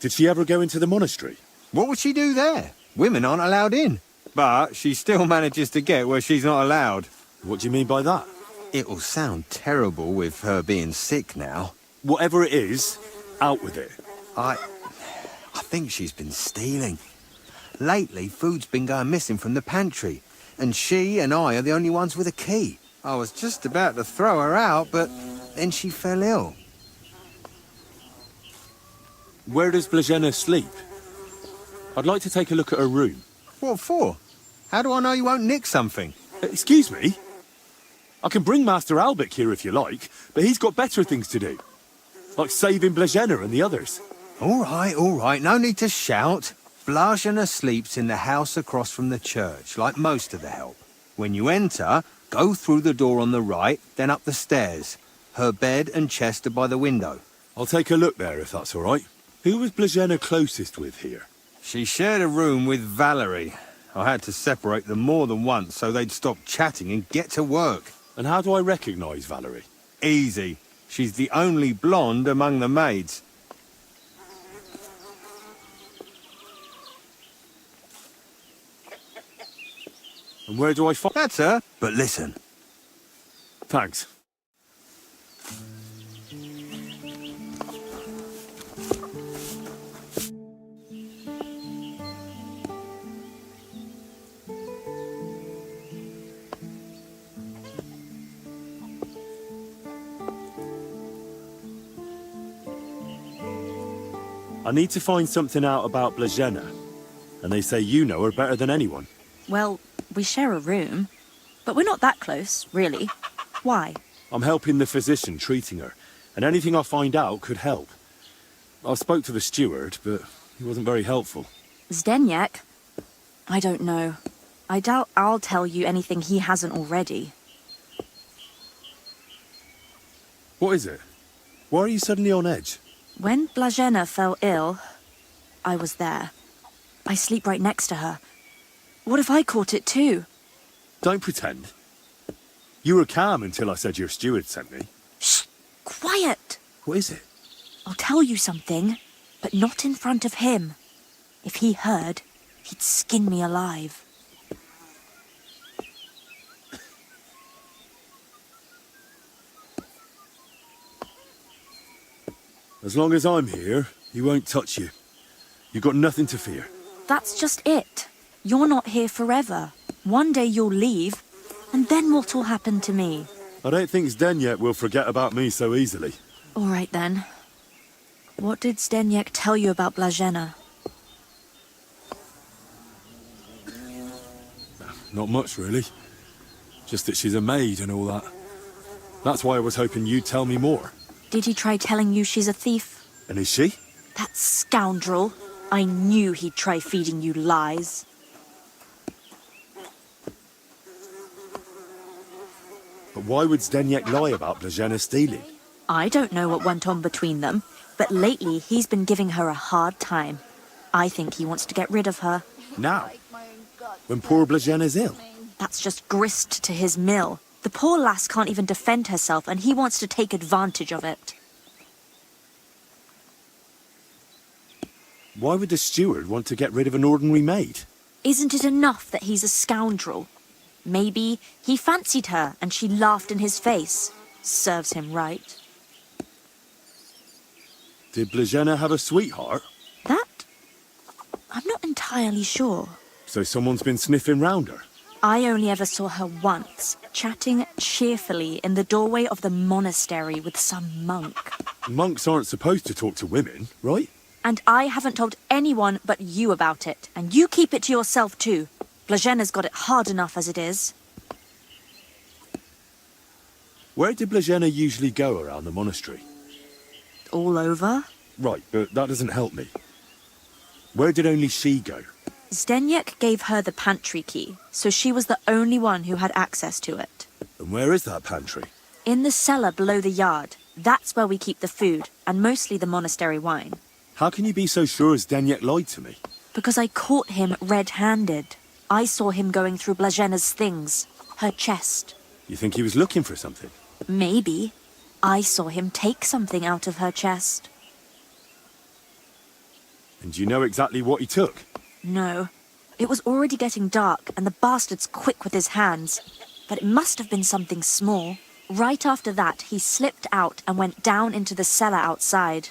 Did she ever go into the monastery? What would she do there? Women aren't allowed in. But she still manages to get where she's not allowed. What do you mean by that? It'll sound terrible with her being sick now. Whatever it is, out with it. I think she's been stealing. Lately, food's been going missing from the pantry, and she and I are the only ones with a key. I was just about to throw her out, but then she fell ill. Where does Blažena sleep? I'd like to take a look at her room. What for? How do I know you won't nick something? Excuse me? I can bring Master Albic here if you like, but he's got better things to do. Like saving Blažena and the others. All right, no need to shout. Blažena sleeps in the house across from the church, like most of the help. When you enter, go through the door on the right, then up the stairs. Her bed and chest are by the window. I'll take a look there if that's all right. Who was Blažena closest with here? She shared a room with Valerie. I had to separate them more than once so they'd stop chatting and get to work. And how do I recognise Valerie? Easy. She's the only blonde among the maids. And where do I find... That's her. But listen. Thanks. I need to find something out about Blažena. And they say you know her better than anyone. Well, we share a room. But we're not that close, really. Why? I'm helping the physician treating her. And anything I find out could help. I spoke to the steward, but he wasn't very helpful. Zdeněk? I don't know. I doubt I'll tell you anything he hasn't already. What is it? Why are you suddenly on edge? When Blažena fell ill, I was there. I sleep right next to her. What if I caught it too? Don't pretend. You were calm until I said your steward sent me. Shh! Quiet! What is it? I'll tell you something, but not in front of him. If he heard, he'd skin me alive. As long as I'm here, he won't touch you. You've got nothing to fear. That's just it. You're not here forever. One day you'll leave, and then what'll happen to me? I don't think Zdeněk will forget about me so easily. All right then. What did Zdeněk tell you about Blažena? Not much, really. Just that she's a maid and all that. That's why I was hoping you'd tell me more. Did he try telling you she's a thief? And is she? That scoundrel. I knew he'd try feeding you lies. But why would Zdeněk lie about Blažena stealing? I don't know what went on between them, but lately he's been giving her a hard time. I think he wants to get rid of her. Now? When poor Blažena's ill? That's just grist to his mill. The poor lass can't even defend herself, and he wants to take advantage of it. Why would the steward want to get rid of an ordinary maid? Isn't it enough that he's a scoundrel? Maybe he fancied her and she laughed in his face. Serves him right. Did Blažena have a sweetheart? That? I'm not entirely sure. So someone's been sniffing round her? I only ever saw her once, chatting cheerfully in the doorway of the monastery with some monk. Monks aren't supposed to talk to women, right? And I haven't told anyone but you about it, and you keep it to yourself too. Blažena's got it hard enough as it is. Where did Blažena usually go around the monastery? All over? Right, but that doesn't help me. Where did only she go? Zdeněk gave her the pantry key, so she was the only one who had access to it. And where is that pantry? In the cellar below the yard. That's where we keep the food, and mostly the monastery wine. How can you be so sure Zdeněk lied to me? Because I caught him red-handed. I saw him going through Blažena's things. Her chest. You think he was looking for something? Maybe. I saw him take something out of her chest. And do you know exactly what he took? No. It was already getting dark, and the bastard's quick with his hands. But it must have been something small. Right after that, he slipped out and went down into the cellar outside.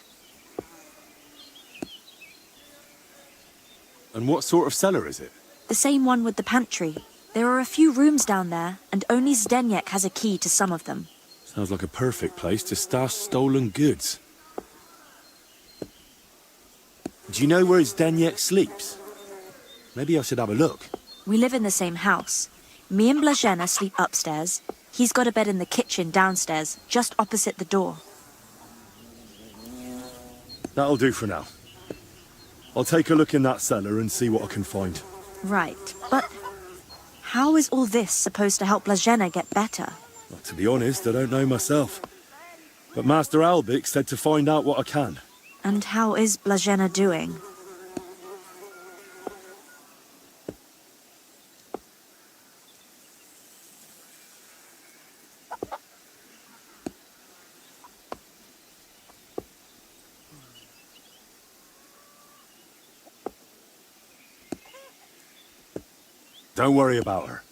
And what sort of cellar is it? The same one with the pantry. There are a few rooms down there, and only Zdeněk has a key to some of them. Sounds like a perfect place to stash stolen goods. Do you know where Zdeněk sleeps? Maybe I should have a look. We live in the same house. Me and Blažena sleep upstairs. He's got a bed in the kitchen downstairs, just opposite the door. That'll do for now. I'll take a look in that cellar and see what I can find. Right, but how is all this supposed to help Blažena get better? Well, to be honest, I don't know myself. But Master Albik said to find out what I can. And how is Blažena doing? Don't worry about her.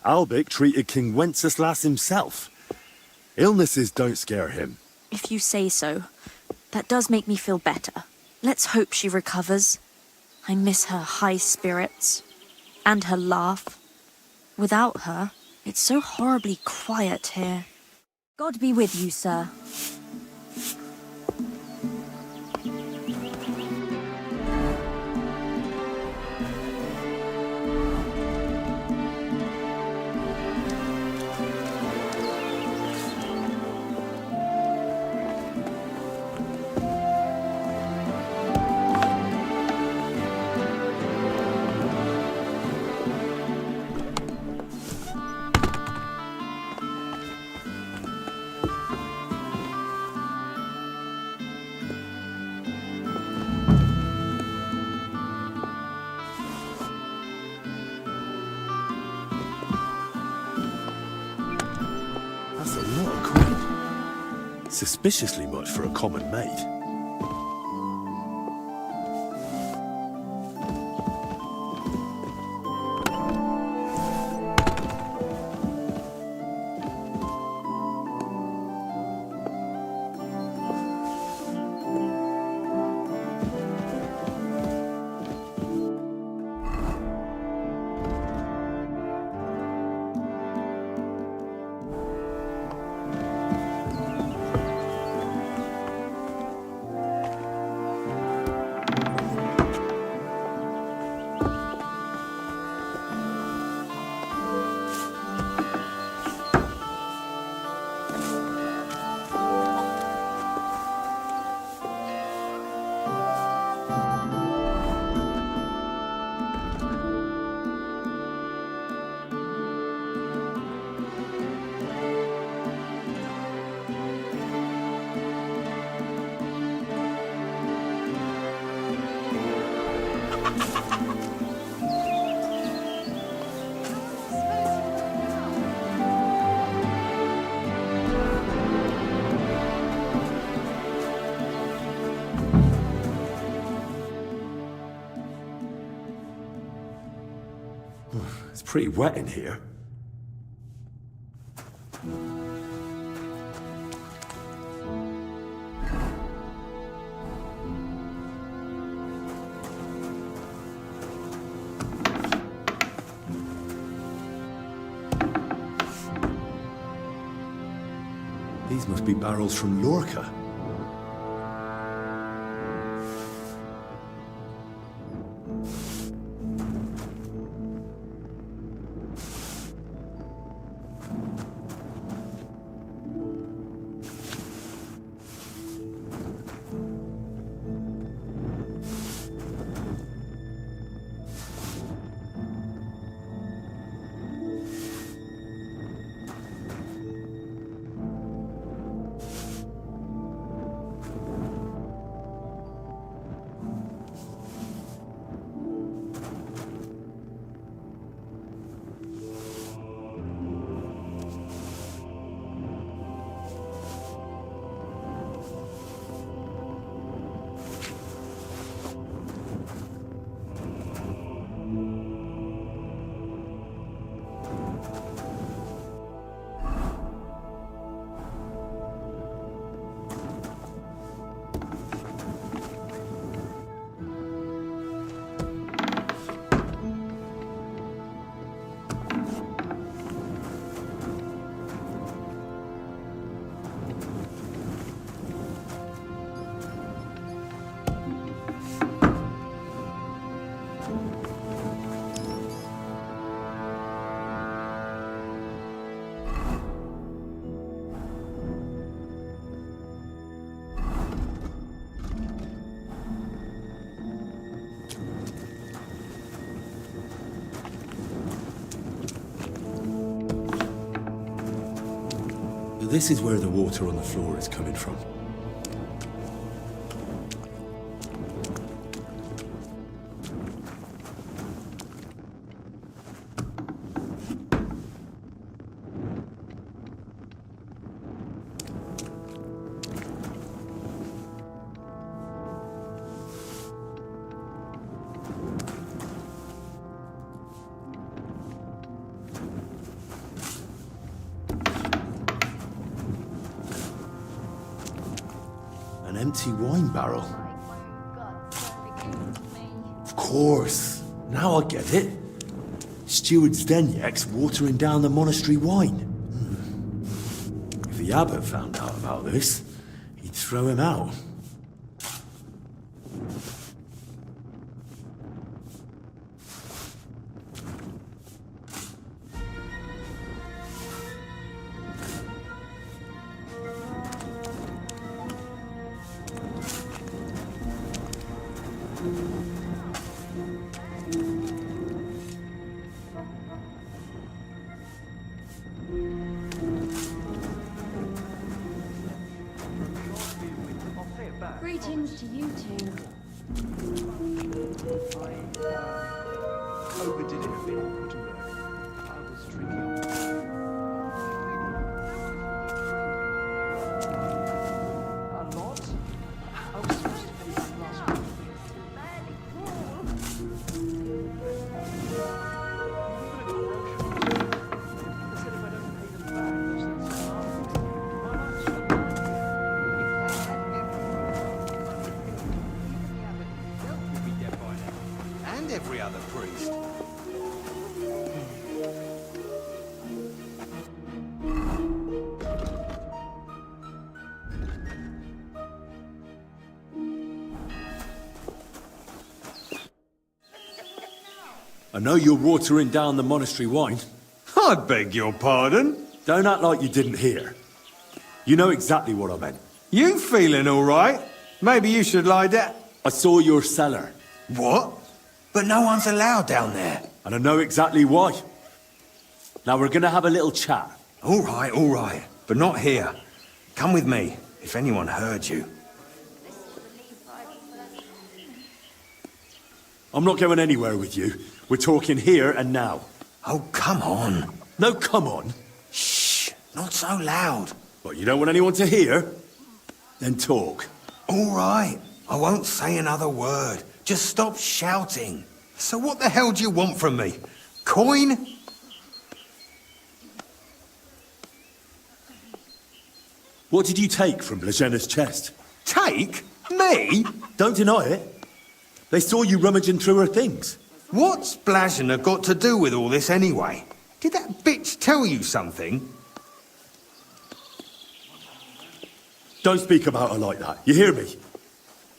Albik treated King Wenceslas himself. Illnesses don't scare him. If you say so. That does make me feel better. Let's hope she recovers. I miss her high spirits. And her laugh. Without her, it's so horribly quiet here. God be with you, sir. That's a lot of coin. Suspiciously much for a common maid. It's pretty wet in here. These must be barrels from Lorca. This is where the water on the floor is coming from. An empty wine barrel. Of course. Now I get it. Steward Zdenyek's watering down the monastery wine. If the abbot found out about this, he'd throw him out. Greetings to you two. I overdid it a bit on Gutenberg. I was tricky on a lot. I was supposed to pay back last week. And every other priest. I know you're watering down the monastery wine. I beg your pardon? Don't act like you didn't hear. You know exactly what I meant. You feeling all right? Maybe you should lie down. I saw your cellar. What? But no one's allowed down there. And I know exactly why. Now we're gonna have a little chat. All right. But not here. Come with me, if anyone heard you. I'm not going anywhere with you. We're talking here and now. Oh, come on. No, come on. Shh, not so loud. What, you don't want anyone to hear? Then talk. All right, I won't say another word. Just stop shouting. So what the hell do you want from me? Coin? What did you take from Blažena's chest? Take? Me? Don't deny it. They saw you rummaging through her things. What's Blažena got to do with all this anyway? Did that bitch tell you something? Don't speak about her like that. You hear me?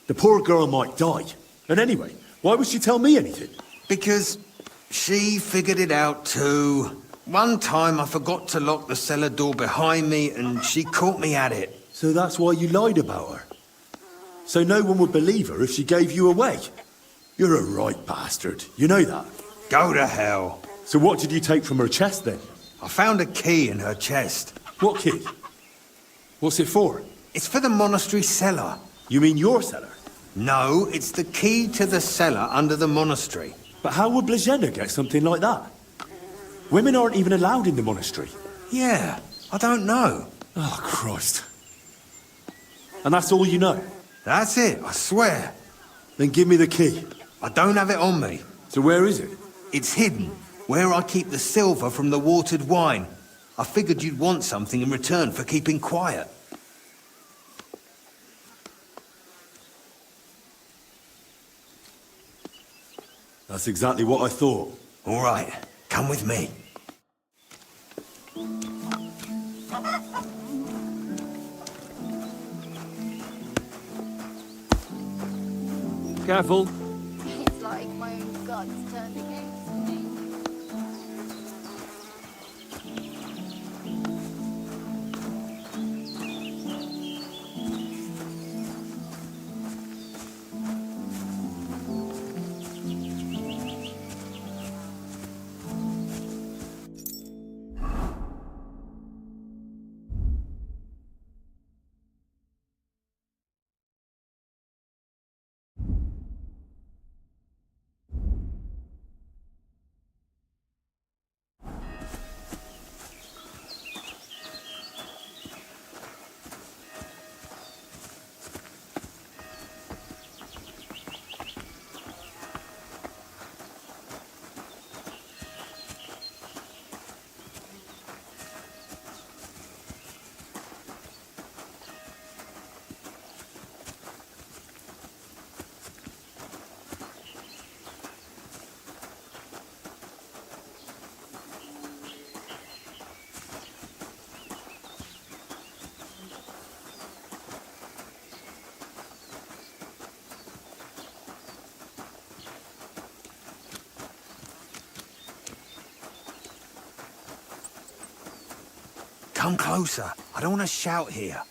The poor girl might die. And anyway, why would she tell me anything? Because she figured it out too. One time I forgot to lock the cellar door behind me and she caught me at it. So that's why you lied about her? So no one would believe her if she gave you away? You're a right bastard. You know that? Go to hell. So what did you take from her chest then? I found a key in her chest. What key? What's it for? It's for the monastery cellar. You mean your cellar? No, it's the key to the cellar under the monastery. But how would Blazenda get something like that? Women aren't even allowed in the monastery. Yeah, I don't know. Oh, Christ. And that's all you know? That's it, I swear. Then give me the key. I don't have it on me. So where is it? It's hidden, where I keep the silver from the watered wine. I figured you'd want something in return for keeping quiet. That's exactly what I thought. All right, come with me. Careful. It's like my own guts turned against me. Come closer. I don't want to shout here.